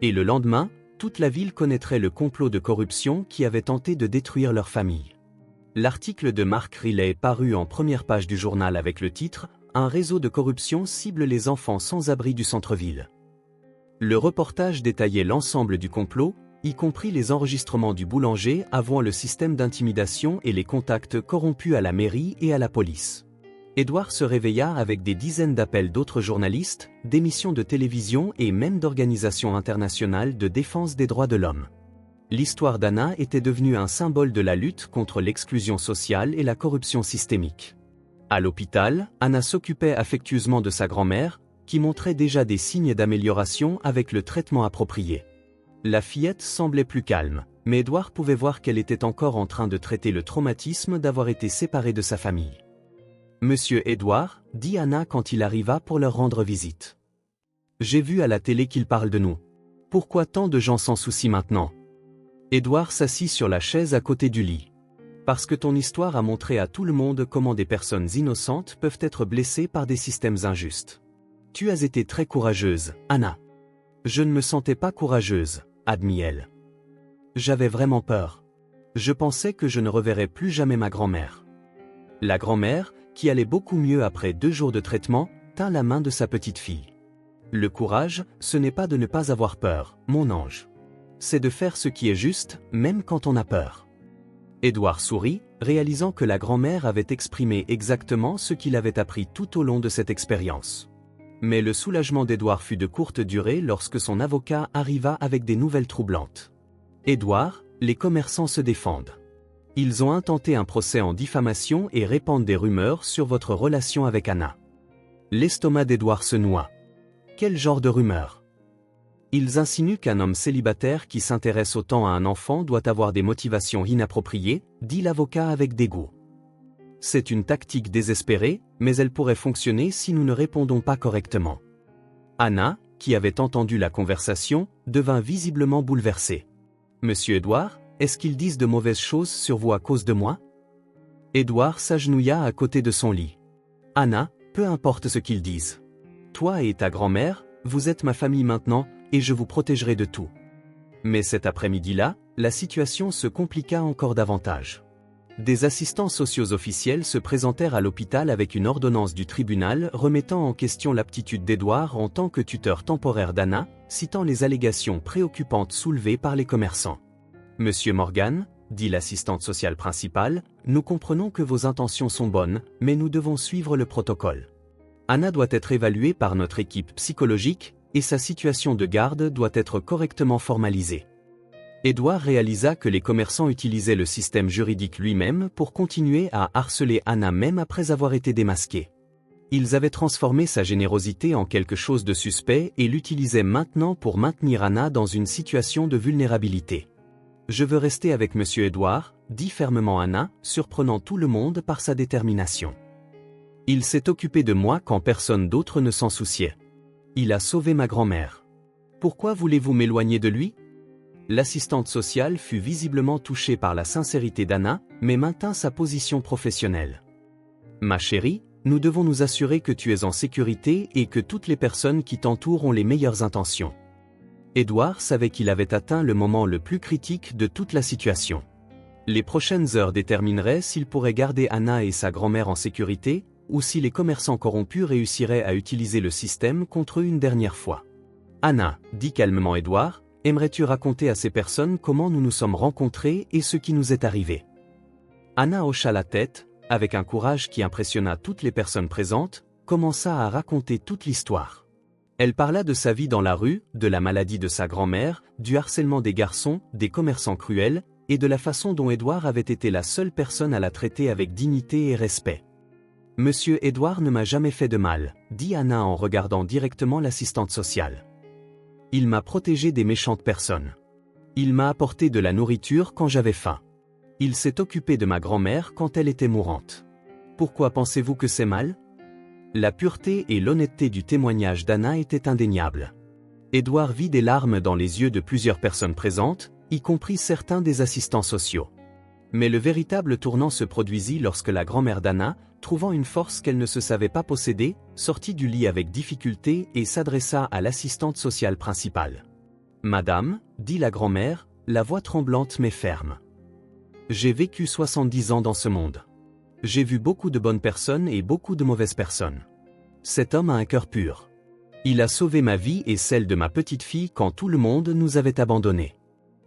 S1: Et le lendemain, toute la ville connaîtrait le complot de corruption qui avait tenté de détruire leur famille. L'article de Mark Riley parut en première page du journal avec le titre « Un réseau de corruption cible les enfants sans abri du centre-ville ». Le reportage détaillait l'ensemble du complot, y compris les enregistrements du boulanger avouant le système d'intimidation et les contacts corrompus à la mairie et à la police. Édouard se réveilla avec des dizaines d'appels d'autres journalistes, d'émissions de télévision et même d'organisations internationales de défense des droits de l'homme. L'histoire d'Anna était devenue un symbole de la lutte contre l'exclusion sociale et la corruption systémique. À l'hôpital, Anna s'occupait affectueusement de sa grand-mère, qui montrait déjà des signes d'amélioration avec le traitement approprié. La fillette semblait plus calme, mais Édouard pouvait voir qu'elle était encore en train de traiter le traumatisme d'avoir été séparée de sa famille. « Monsieur Édouard, dit Anna quand il arriva pour leur rendre visite. J'ai vu à la télé qu'il parle de nous. Pourquoi tant de gens s'en soucient maintenant ?» Édouard s'assit sur la chaise à côté du lit. « Parce que ton histoire a montré à tout le monde comment des personnes innocentes peuvent être blessées par des systèmes injustes. Tu as été très courageuse, Anna. » « Je ne me sentais pas courageuse, » admit-elle. « J'avais vraiment peur. Je pensais que je ne reverrais plus jamais ma grand-mère. » La grand-mère, qui allait beaucoup mieux après 2 jours de traitement, tint la main de sa petite fille. « Le courage, ce n'est pas de ne pas avoir peur, mon ange. C'est de faire ce qui est juste, même quand on a peur. » Édouard sourit, réalisant que la grand-mère avait exprimé exactement ce qu'il avait appris tout au long de cette expérience. Mais le soulagement d'Édouard fut de courte durée lorsque son avocat arriva avec des nouvelles troublantes. « Édouard, les commerçants se défendent. Ils ont intenté un procès en diffamation et répandent des rumeurs sur votre relation avec Anna. » L'estomac d'Édouard se noua. Quel genre de rumeurs? Ils insinuent qu'un homme célibataire qui s'intéresse autant à un enfant doit avoir des motivations inappropriées, dit l'avocat avec dégoût. C'est une tactique désespérée, mais elle pourrait fonctionner si nous ne répondons pas correctement. Anna, qui avait entendu la conversation, devint visiblement bouleversée. « Monsieur Édouard, est-ce qu'ils disent de mauvaises choses sur vous à cause de moi ?» Édouard s'agenouilla à côté de son lit. « Anna, peu importe ce qu'ils disent. Toi et ta grand-mère, vous êtes ma famille maintenant, et je vous protégerai de tout. » Mais cet après-midi-là, la situation se compliqua encore davantage. Des assistants sociaux officiels se présentèrent à l'hôpital avec une ordonnance du tribunal remettant en question l'aptitude d'Édouard en tant que tuteur temporaire d'Anna, citant les allégations préoccupantes soulevées par les commerçants. « Monsieur Morgan, dit l'assistante sociale principale, nous comprenons que vos intentions sont bonnes, mais nous devons suivre le protocole. Anna doit être évaluée par notre équipe psychologique, et sa situation de garde doit être correctement formalisée. » Édouard réalisa que les commerçants utilisaient le système juridique lui-même pour continuer à harceler Anna même après avoir été démasqués. Ils avaient transformé sa générosité en quelque chose de suspect et l'utilisaient maintenant pour maintenir Anna dans une situation de vulnérabilité. « Je veux rester avec Monsieur Édouard, » dit fermement Anna, surprenant tout le monde par sa détermination. « Il s'est occupé de moi quand personne d'autre ne s'en souciait. Il a sauvé ma grand-mère. Pourquoi voulez-vous m'éloigner de lui ?» L'assistante sociale fut visiblement touchée par la sincérité d'Anna, mais maintint sa position professionnelle. « Ma chérie, nous devons nous assurer que tu es en sécurité et que toutes les personnes qui t'entourent ont les meilleures intentions. » Édouard savait qu'il avait atteint le moment le plus critique de toute la situation. Les prochaines heures détermineraient s'il pourrait garder Anna et sa grand-mère en sécurité, ou si les commerçants corrompus réussiraient à utiliser le système contre eux une dernière fois. Anna, dit calmement Édouard, aimerais-tu raconter à ces personnes comment nous nous sommes rencontrés et ce qui nous est arrivé? Anna hocha la tête, avec un courage qui impressionna toutes les personnes présentes, commença à raconter toute l'histoire. Elle parla de sa vie dans la rue, de la maladie de sa grand-mère, du harcèlement des garçons, des commerçants cruels, et de la façon dont Édouard avait été la seule personne à la traiter avec dignité et respect. « Monsieur Édouard ne m'a jamais fait de mal, » dit Anna en regardant directement l'assistante sociale. « Il m'a protégé des méchantes personnes. Il m'a apporté de la nourriture quand j'avais faim. Il s'est occupé de ma grand-mère quand elle était mourante. Pourquoi pensez-vous que c'est mal ?» La pureté et l'honnêteté du témoignage d'Anna étaient indéniables. Édouard vit des larmes dans les yeux de plusieurs personnes présentes, y compris certains des assistants sociaux. Mais le véritable tournant se produisit lorsque la grand-mère d'Anna, trouvant une force qu'elle ne se savait pas posséder, sortit du lit avec difficulté et s'adressa à l'assistante sociale principale. « Madame, dit la grand-mère, la voix tremblante mais ferme. J'ai vécu 70 ans dans ce monde. J'ai vu beaucoup de bonnes personnes et beaucoup de mauvaises personnes. Cet homme a un cœur pur. Il a sauvé ma vie et celle de ma petite fille quand tout le monde nous avait abandonnés.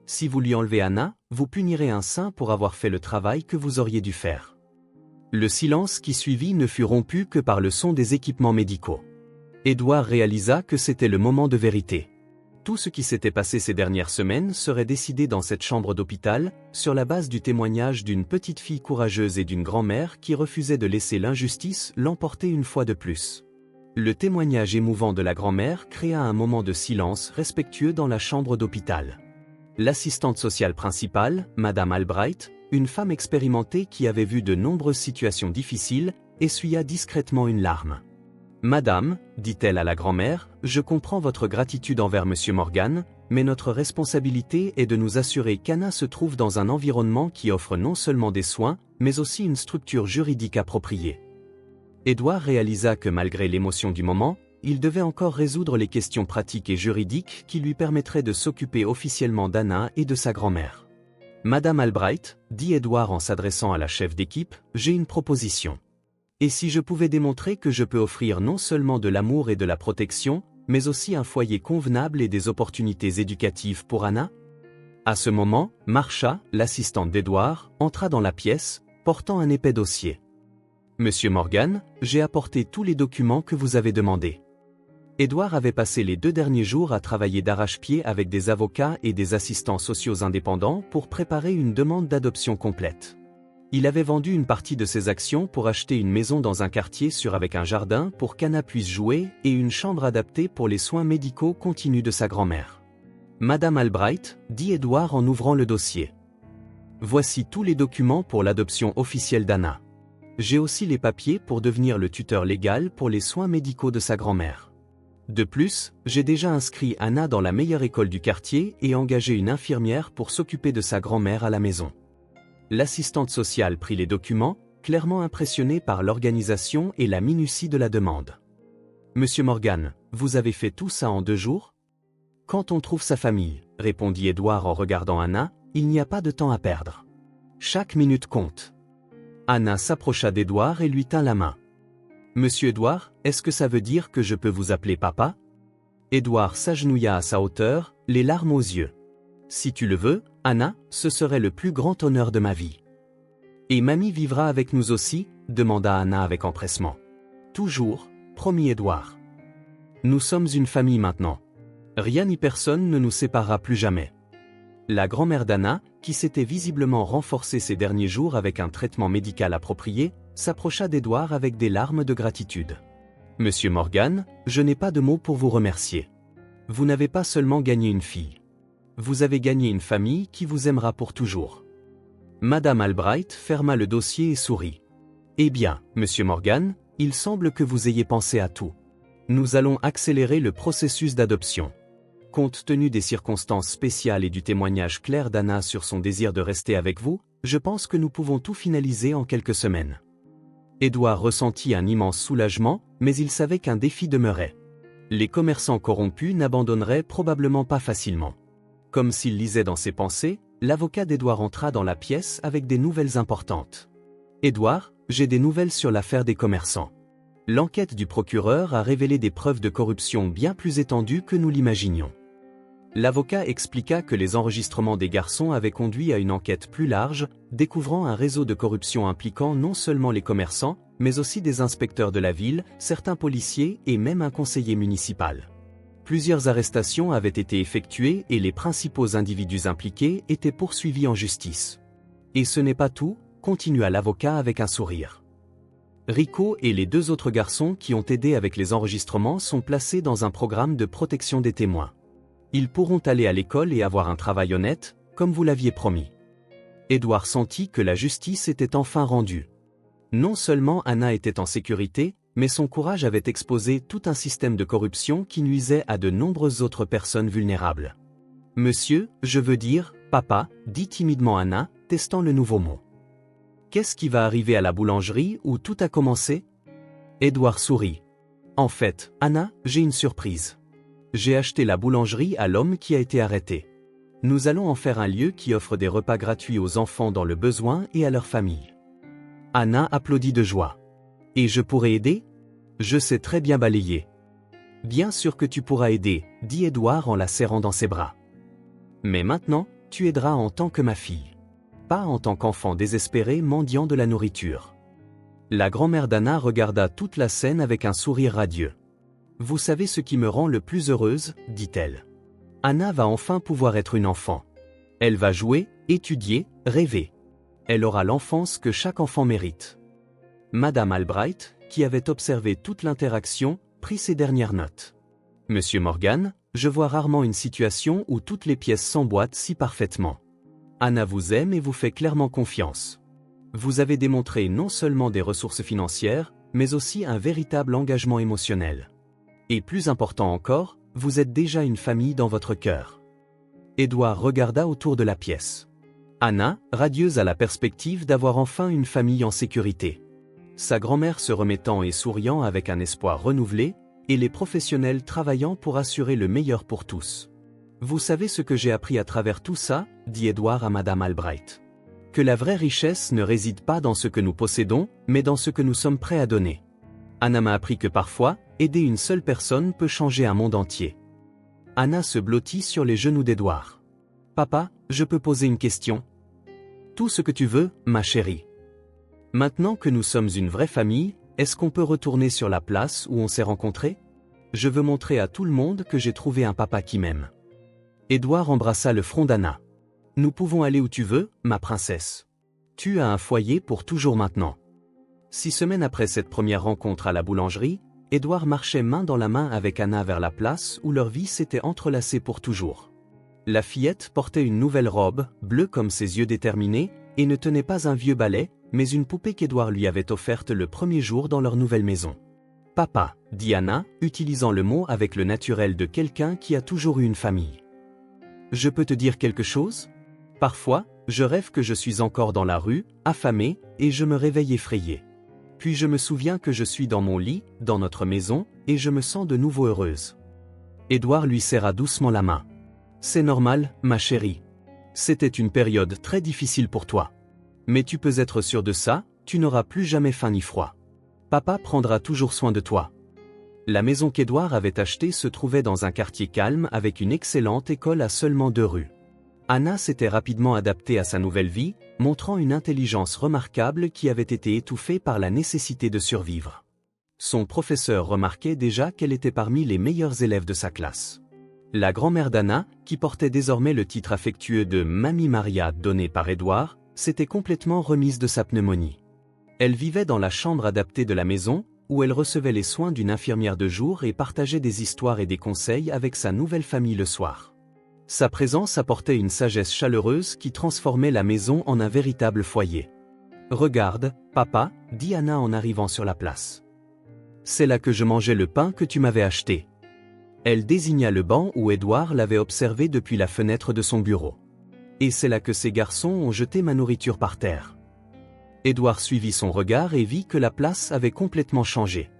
S1: Si vous lui enlevez Anna, vous punirez un saint pour avoir fait le travail que vous auriez dû faire. » Le silence qui suivit ne fut rompu que par le son des équipements médicaux. Édouard réalisa que c'était le moment de vérité. Tout ce qui s'était passé ces dernières semaines serait décidé dans cette chambre d'hôpital, sur la base du témoignage d'une petite fille courageuse et d'une grand-mère qui refusait de laisser l'injustice l'emporter une fois de plus. Le témoignage émouvant de la grand-mère créa un moment de silence respectueux dans la chambre d'hôpital. L'assistante sociale principale, Madame Albright, une femme expérimentée qui avait vu de nombreuses situations difficiles, essuya discrètement une larme. « Madame, dit-elle à la grand-mère, je comprends votre gratitude envers Monsieur Morgan, mais notre responsabilité est de nous assurer qu'Anna se trouve dans un environnement qui offre non seulement des soins, mais aussi une structure juridique appropriée. » Édouard réalisa que malgré l'émotion du moment, il devait encore résoudre les questions pratiques et juridiques qui lui permettraient de s'occuper officiellement d'Anna et de sa grand-mère. « Madame Albright, dit Édouard en s'adressant à la chef d'équipe, j'ai une proposition. Et si je pouvais démontrer que je peux offrir non seulement de l'amour et de la protection, mais aussi un foyer convenable et des opportunités éducatives pour Anna ?» À ce moment, Marsha, l'assistante d'Édouard, entra dans la pièce, portant un épais dossier. « Monsieur Morgan, j'ai apporté tous les documents que vous avez demandés. » Édouard avait passé les 2 derniers jours à travailler d'arrache-pied avec des avocats et des assistants sociaux indépendants pour préparer une demande d'adoption complète. Il avait vendu une partie de ses actions pour acheter une maison dans un quartier sûr avec un jardin pour qu'Anna puisse jouer et une chambre adaptée pour les soins médicaux continus de sa grand-mère. « Madame Albright, dit Édouard en ouvrant le dossier. Voici tous les documents pour l'adoption officielle d'Anna. J'ai aussi les papiers pour devenir le tuteur légal pour les soins médicaux de sa grand-mère. De plus, j'ai déjà inscrit Anna dans la meilleure école du quartier et engagé une infirmière pour s'occuper de sa grand-mère à la maison. » L'assistante sociale prit les documents, clairement impressionnée par l'organisation et la minutie de la demande. « Monsieur Morgan, vous avez fait tout ça en 2 jours ? » « Quand on trouve sa famille, répondit Édouard en regardant Anna, il n'y a pas de temps à perdre. Chaque minute compte. Anna s'approcha d'Édouard et lui tint la main. « Monsieur Édouard, est-ce que ça veut dire que je peux vous appeler papa ?» Édouard s'agenouilla à sa hauteur, les larmes aux yeux. « Si tu le veux, Anna, ce serait le plus grand honneur de ma vie. »« Et mamie vivra avec nous aussi ?» demanda Anna avec empressement. « Toujours, promis Édouard. Nous sommes une famille maintenant. Rien ni personne ne nous séparera plus jamais. » La grand-mère d'Anna, qui s'était visiblement renforcée ces derniers jours avec un traitement médical approprié, s'approcha d'Édouard avec des larmes de gratitude. « Monsieur Morgan, je n'ai pas de mots pour vous remercier. Vous n'avez pas seulement gagné une fille. Vous avez gagné une famille qui vous aimera pour toujours. » Madame Albright ferma le dossier et sourit. « Eh bien, Monsieur Morgan, il semble que vous ayez pensé à tout. Nous allons accélérer le processus d'adoption. Compte tenu des circonstances spéciales et du témoignage clair d'Anna sur son désir de rester avec vous, je pense que nous pouvons tout finaliser en quelques semaines. » Édouard ressentit un immense soulagement, mais il savait qu'un défi demeurait. Les commerçants corrompus n'abandonneraient probablement pas facilement. Comme s'il lisait dans ses pensées, l'avocat d'Édouard entra dans la pièce avec des nouvelles importantes. « Édouard, j'ai des nouvelles sur l'affaire des commerçants. L'enquête du procureur a révélé des preuves de corruption bien plus étendues que nous l'imaginions. L'avocat expliqua que les enregistrements des garçons avaient conduit à une enquête plus large, découvrant un réseau de corruption impliquant non seulement les commerçants, mais aussi des inspecteurs de la ville, certains policiers et même un conseiller municipal. Plusieurs arrestations avaient été effectuées et les principaux individus impliqués étaient poursuivis en justice. Et ce n'est pas tout, continua l'avocat avec un sourire. Rico et les 2 autres garçons qui ont aidé avec les enregistrements sont placés dans un programme de protection des témoins. Ils pourront aller à l'école et avoir un travail honnête, comme vous l'aviez promis. Edward sentit que la justice était enfin rendue. Non seulement Anna était en sécurité, mais son courage avait exposé tout un système de corruption qui nuisait à de nombreuses autres personnes vulnérables. « Monsieur, je veux dire, papa », dit timidement Anna, testant le nouveau mot. « Qu'est-ce qui va arriver à la boulangerie où tout a commencé ?» Edward sourit. « En fait, Anna, j'ai une surprise. J'ai acheté la boulangerie à l'homme qui a été arrêté. Nous allons en faire un lieu qui offre des repas gratuits aux enfants dans le besoin et à leurs familles. » Anna applaudit de joie. « Et je pourrai aider ? Je sais très bien balayer. »« Bien sûr que tu pourras aider, » dit Edward en la serrant dans ses bras. « Mais maintenant, tu aideras en tant que ma fille. Pas en tant qu'enfant désespéré mendiant de la nourriture. » La grand-mère d'Anna regarda toute la scène avec un sourire radieux. « Vous savez ce qui me rend le plus heureuse, » dit-elle. Anna va enfin pouvoir être une enfant. Elle va jouer, étudier, rêver. Elle aura l'enfance que chaque enfant mérite. Madame Albright, qui avait observé toute l'interaction, prit ses dernières notes. « Monsieur Morgan, je vois rarement une situation où toutes les pièces s'emboîtent si parfaitement. Anna vous aime et vous fait clairement confiance. Vous avez démontré non seulement des ressources financières, mais aussi un véritable engagement émotionnel. Et plus important encore, vous êtes déjà une famille dans votre cœur. » Edward regarda autour de la pièce. Anna, radieuse à la perspective d'avoir enfin une famille en sécurité. Sa grand-mère se remettant et souriant avec un espoir renouvelé, et les professionnels travaillant pour assurer le meilleur pour tous. « Vous savez ce que j'ai appris à travers tout ça ?» dit Edward à Madame Albright. « Que la vraie richesse ne réside pas dans ce que nous possédons, mais dans ce que nous sommes prêts à donner. » Anna m'a appris que parfois, aider une seule personne peut changer un monde entier. Anna se blottit sur les genoux d'Edward. « Papa, je peux poser une question ? » « Tout ce que tu veux, ma chérie. Maintenant que nous sommes une vraie famille, est-ce qu'on peut retourner sur la place où on s'est rencontrés ? Je veux montrer à tout le monde que j'ai trouvé un papa qui m'aime. » Edward embrassa le front d'Anna. « Nous pouvons aller où tu veux, ma princesse. Tu as un foyer pour toujours maintenant. » 6 semaines après cette première rencontre à la boulangerie, Edward marchait main dans la main avec Anna vers la place où leur vie s'était entrelacée pour toujours. La fillette portait une nouvelle robe, bleue comme ses yeux déterminés, et ne tenait pas un vieux balai, mais une poupée qu'Edward lui avait offerte le premier jour dans leur nouvelle maison. « Papa » dit Anna, utilisant le mot avec le naturel de quelqu'un qui a toujours eu une famille. « Je peux te dire quelque chose ? Parfois, je rêve que je suis encore dans la rue, affamée, et je me réveille effrayée. Puis je me souviens que je suis dans mon lit, dans notre maison, et je me sens de nouveau heureuse. » Edward lui serra doucement la main. « C'est normal, ma chérie. C'était une période très difficile pour toi. Mais tu peux être sûr de ça, tu n'auras plus jamais faim ni froid. Papa prendra toujours soin de toi. » La maison qu'Edward avait achetée se trouvait dans un quartier calme avec une excellente école à seulement 2 rues. Anna s'était rapidement adaptée à sa nouvelle vie, montrant une intelligence remarquable qui avait été étouffée par la nécessité de survivre. Son professeur remarquait déjà qu'elle était parmi les meilleurs élèves de sa classe. La grand-mère d'Anna, qui portait désormais le titre affectueux de Mamie Maria donné par Edward, s'était complètement remise de sa pneumonie. Elle vivait dans la chambre adaptée de la maison, où elle recevait les soins d'une infirmière de jour et partageait des histoires et des conseils avec sa nouvelle famille le soir. Sa présence apportait une sagesse chaleureuse qui transformait la maison en un véritable foyer. « Regarde, papa » dit Anna en arrivant sur la place. « C'est là que je mangeais le pain que tu m'avais acheté. » Elle désigna le banc où Edward l'avait observé depuis la fenêtre de son bureau. « Et c'est là que ces garçons ont jeté ma nourriture par terre. » Edward suivit son regard et vit que la place avait complètement changé.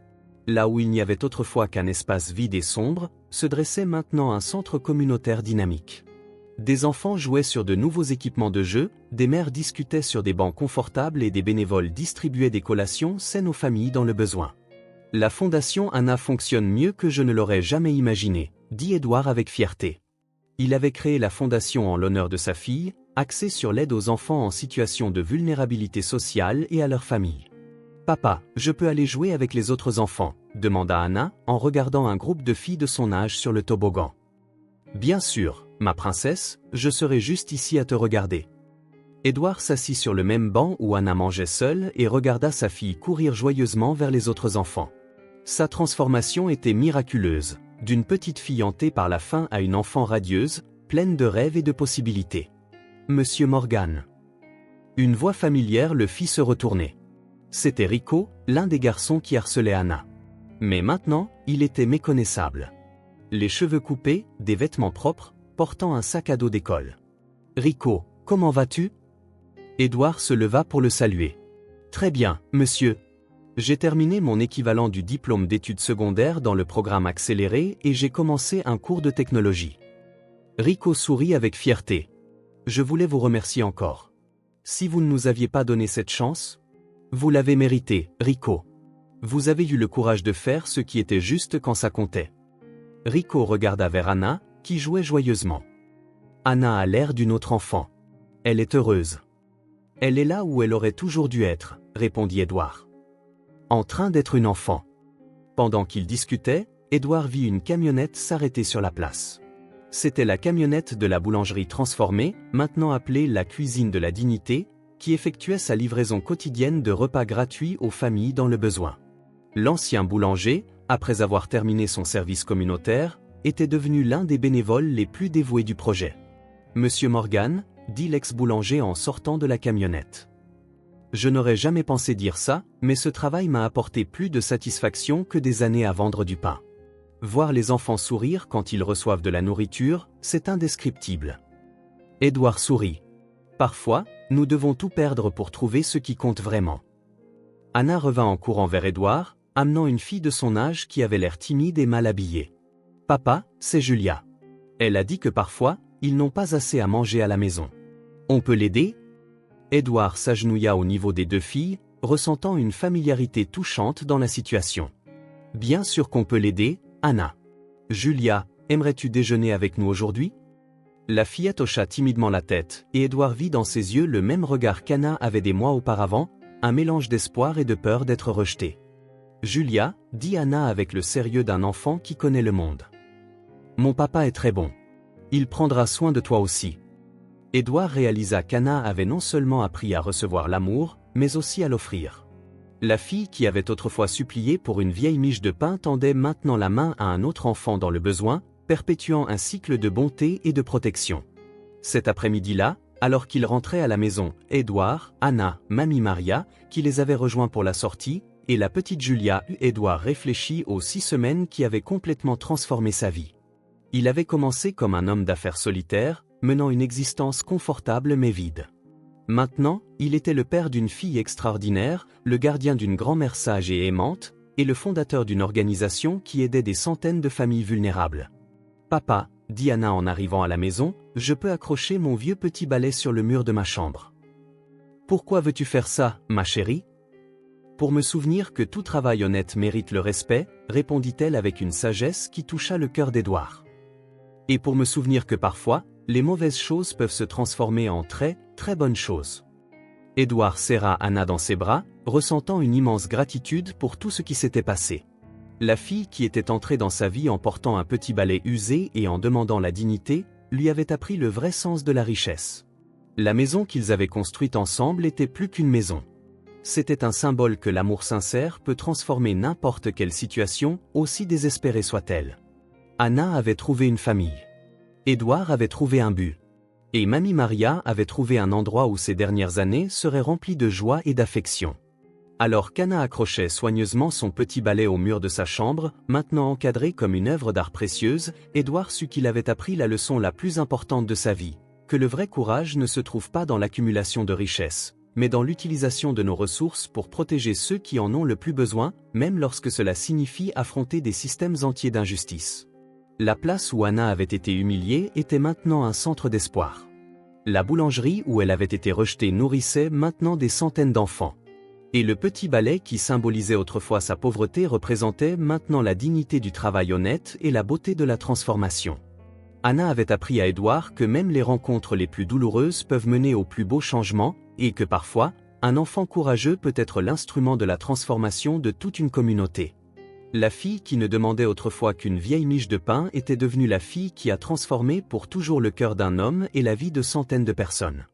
S1: Là où il n'y avait autrefois qu'un espace vide et sombre, se dressait maintenant un centre communautaire dynamique. Des enfants jouaient sur de nouveaux équipements de jeu, des mères discutaient sur des bancs confortables et des bénévoles distribuaient des collations saines aux familles dans le besoin. La fondation Anna fonctionne mieux que je ne l'aurais jamais imaginé, dit Édouard avec fierté. Il avait créé la fondation en l'honneur de sa fille, axée sur l'aide aux enfants en situation de vulnérabilité sociale et à leur famille. Papa, je peux aller jouer avec les autres enfants, demanda Anna en regardant un groupe de filles de son âge sur le toboggan. Bien sûr, ma princesse, je serai juste ici à te regarder. Édouard s'assit sur le même banc où Anna mangeait seule et regarda sa fille courir joyeusement vers les autres enfants. Sa transformation était miraculeuse, d'une petite fille hantée par la faim à une enfant radieuse, pleine de rêves et de possibilités. Monsieur Morgan. Une voix familière le fit se retourner. C'était Rico, l'un des garçons qui harcelait Anna. Mais maintenant, il était méconnaissable. Les cheveux coupés, des vêtements propres, portant un sac à dos d'école. Rico, comment vas-tu? Édouard se leva pour le saluer. Très bien, monsieur. J'ai terminé mon équivalent du diplôme d'études secondaires dans le programme accéléré et j'ai commencé un cours de technologie. Rico sourit avec fierté. Je voulais vous remercier encore. Si vous ne nous aviez pas donné cette chance, vous l'avez mérité, Rico. Vous avez eu le courage de faire ce qui était juste quand ça comptait. Rico regarda vers Anna, qui jouait joyeusement. Anna a l'air d'une autre enfant. Elle est heureuse. Elle est là où elle aurait toujours dû être, répondit Édouard. En train d'être une enfant. Pendant qu'ils discutaient, Édouard vit une camionnette s'arrêter sur la place. C'était la camionnette de la boulangerie transformée, maintenant appelée la cuisine de la dignité, qui effectuait sa livraison quotidienne de repas gratuits aux familles dans le besoin. L'ancien boulanger, après avoir terminé son service communautaire, était devenu l'un des bénévoles les plus dévoués du projet. Monsieur Morgan, dit l'ex-boulanger en sortant de la camionnette. Je n'aurais jamais pensé dire ça, mais ce travail m'a apporté plus de satisfaction que des années à vendre du pain. Voir les enfants sourire quand ils reçoivent de la nourriture, c'est indescriptible. Édouard sourit. Parfois, nous devons tout perdre pour trouver ce qui compte vraiment. Anna revint en courant vers Édouard, amenant une fille de son âge qui avait l'air timide et mal habillée. Papa, c'est Julia. Elle a dit que parfois, ils n'ont pas assez à manger à la maison. On peut l'aider? Édouard s'agenouilla au niveau des deux filles, ressentant une familiarité touchante dans la situation. Bien sûr qu'on peut l'aider, Anna. Julia, aimerais-tu déjeuner avec nous aujourd'hui? La fillette hocha timidement la tête, et Édouard vit dans ses yeux le même regard qu'Anna avait des mois auparavant, un mélange d'espoir et de peur d'être rejetée. Julia, dit Anna avec le sérieux d'un enfant qui connaît le monde. Mon papa est très bon. Il prendra soin de toi aussi. Édouard réalisa qu'Anna avait non seulement appris à recevoir l'amour, mais aussi à l'offrir. La fille qui avait autrefois supplié pour une vieille miche de pain tendait maintenant la main à un autre enfant dans le besoin, perpétuant un cycle de bonté et de protection. Cet après-midi-là, alors qu'ils rentraient à la maison, Édouard, Anna, Mamie Maria, qui les avait rejoints pour la sortie, et la petite Julia, Édouard réfléchit aux 6 semaines qui avaient complètement transformé sa vie. Il avait commencé comme un homme d'affaires solitaire, menant une existence confortable mais vide. Maintenant, il était le père d'une fille extraordinaire, le gardien d'une grand-mère sage et aimante, et le fondateur d'une organisation qui aidait des centaines de familles vulnérables. Papa, dit Anna en arrivant à la maison, je peux accrocher mon vieux petit balai sur le mur de ma chambre. Pourquoi veux-tu faire ça, ma chérie? Pour me souvenir que tout travail honnête mérite le respect, répondit-elle avec une sagesse qui toucha le cœur d'Édouard. Et pour me souvenir que parfois, les mauvaises choses peuvent se transformer en très, très bonnes choses. Édouard serra Anna dans ses bras, ressentant une immense gratitude pour tout ce qui s'était passé. La fille qui était entrée dans sa vie en portant un petit balai usé et en demandant la dignité, lui avait appris le vrai sens de la richesse. La maison qu'ils avaient construite ensemble était plus qu'une maison. C'était un symbole que l'amour sincère peut transformer n'importe quelle situation, aussi désespérée soit-elle. Anna avait trouvé une famille. Édouard avait trouvé un but. Et Mamie Maria avait trouvé un endroit où ces dernières années seraient remplies de joie et d'affection. Alors qu'Anna accrochait soigneusement son petit balai au mur de sa chambre, maintenant encadré comme une œuvre d'art précieuse, Édouard sut qu'il avait appris la leçon la plus importante de sa vie, que le vrai courage ne se trouve pas dans l'accumulation de richesses, mais dans l'utilisation de nos ressources pour protéger ceux qui en ont le plus besoin, même lorsque cela signifie affronter des systèmes entiers d'injustice. La place où Anna avait été humiliée était maintenant un centre d'espoir. La boulangerie où elle avait été rejetée nourrissait maintenant des centaines d'enfants. Et le petit balai qui symbolisait autrefois sa pauvreté représentait maintenant la dignité du travail honnête et la beauté de la transformation. Anna avait appris à Édouard que même les rencontres les plus douloureuses peuvent mener aux plus beaux changements, et que parfois, un enfant courageux peut être l'instrument de la transformation de toute une communauté. La fille qui ne demandait autrefois qu'une vieille miche de pain était devenue la fille qui a transformé pour toujours le cœur d'un homme et la vie de centaines de personnes.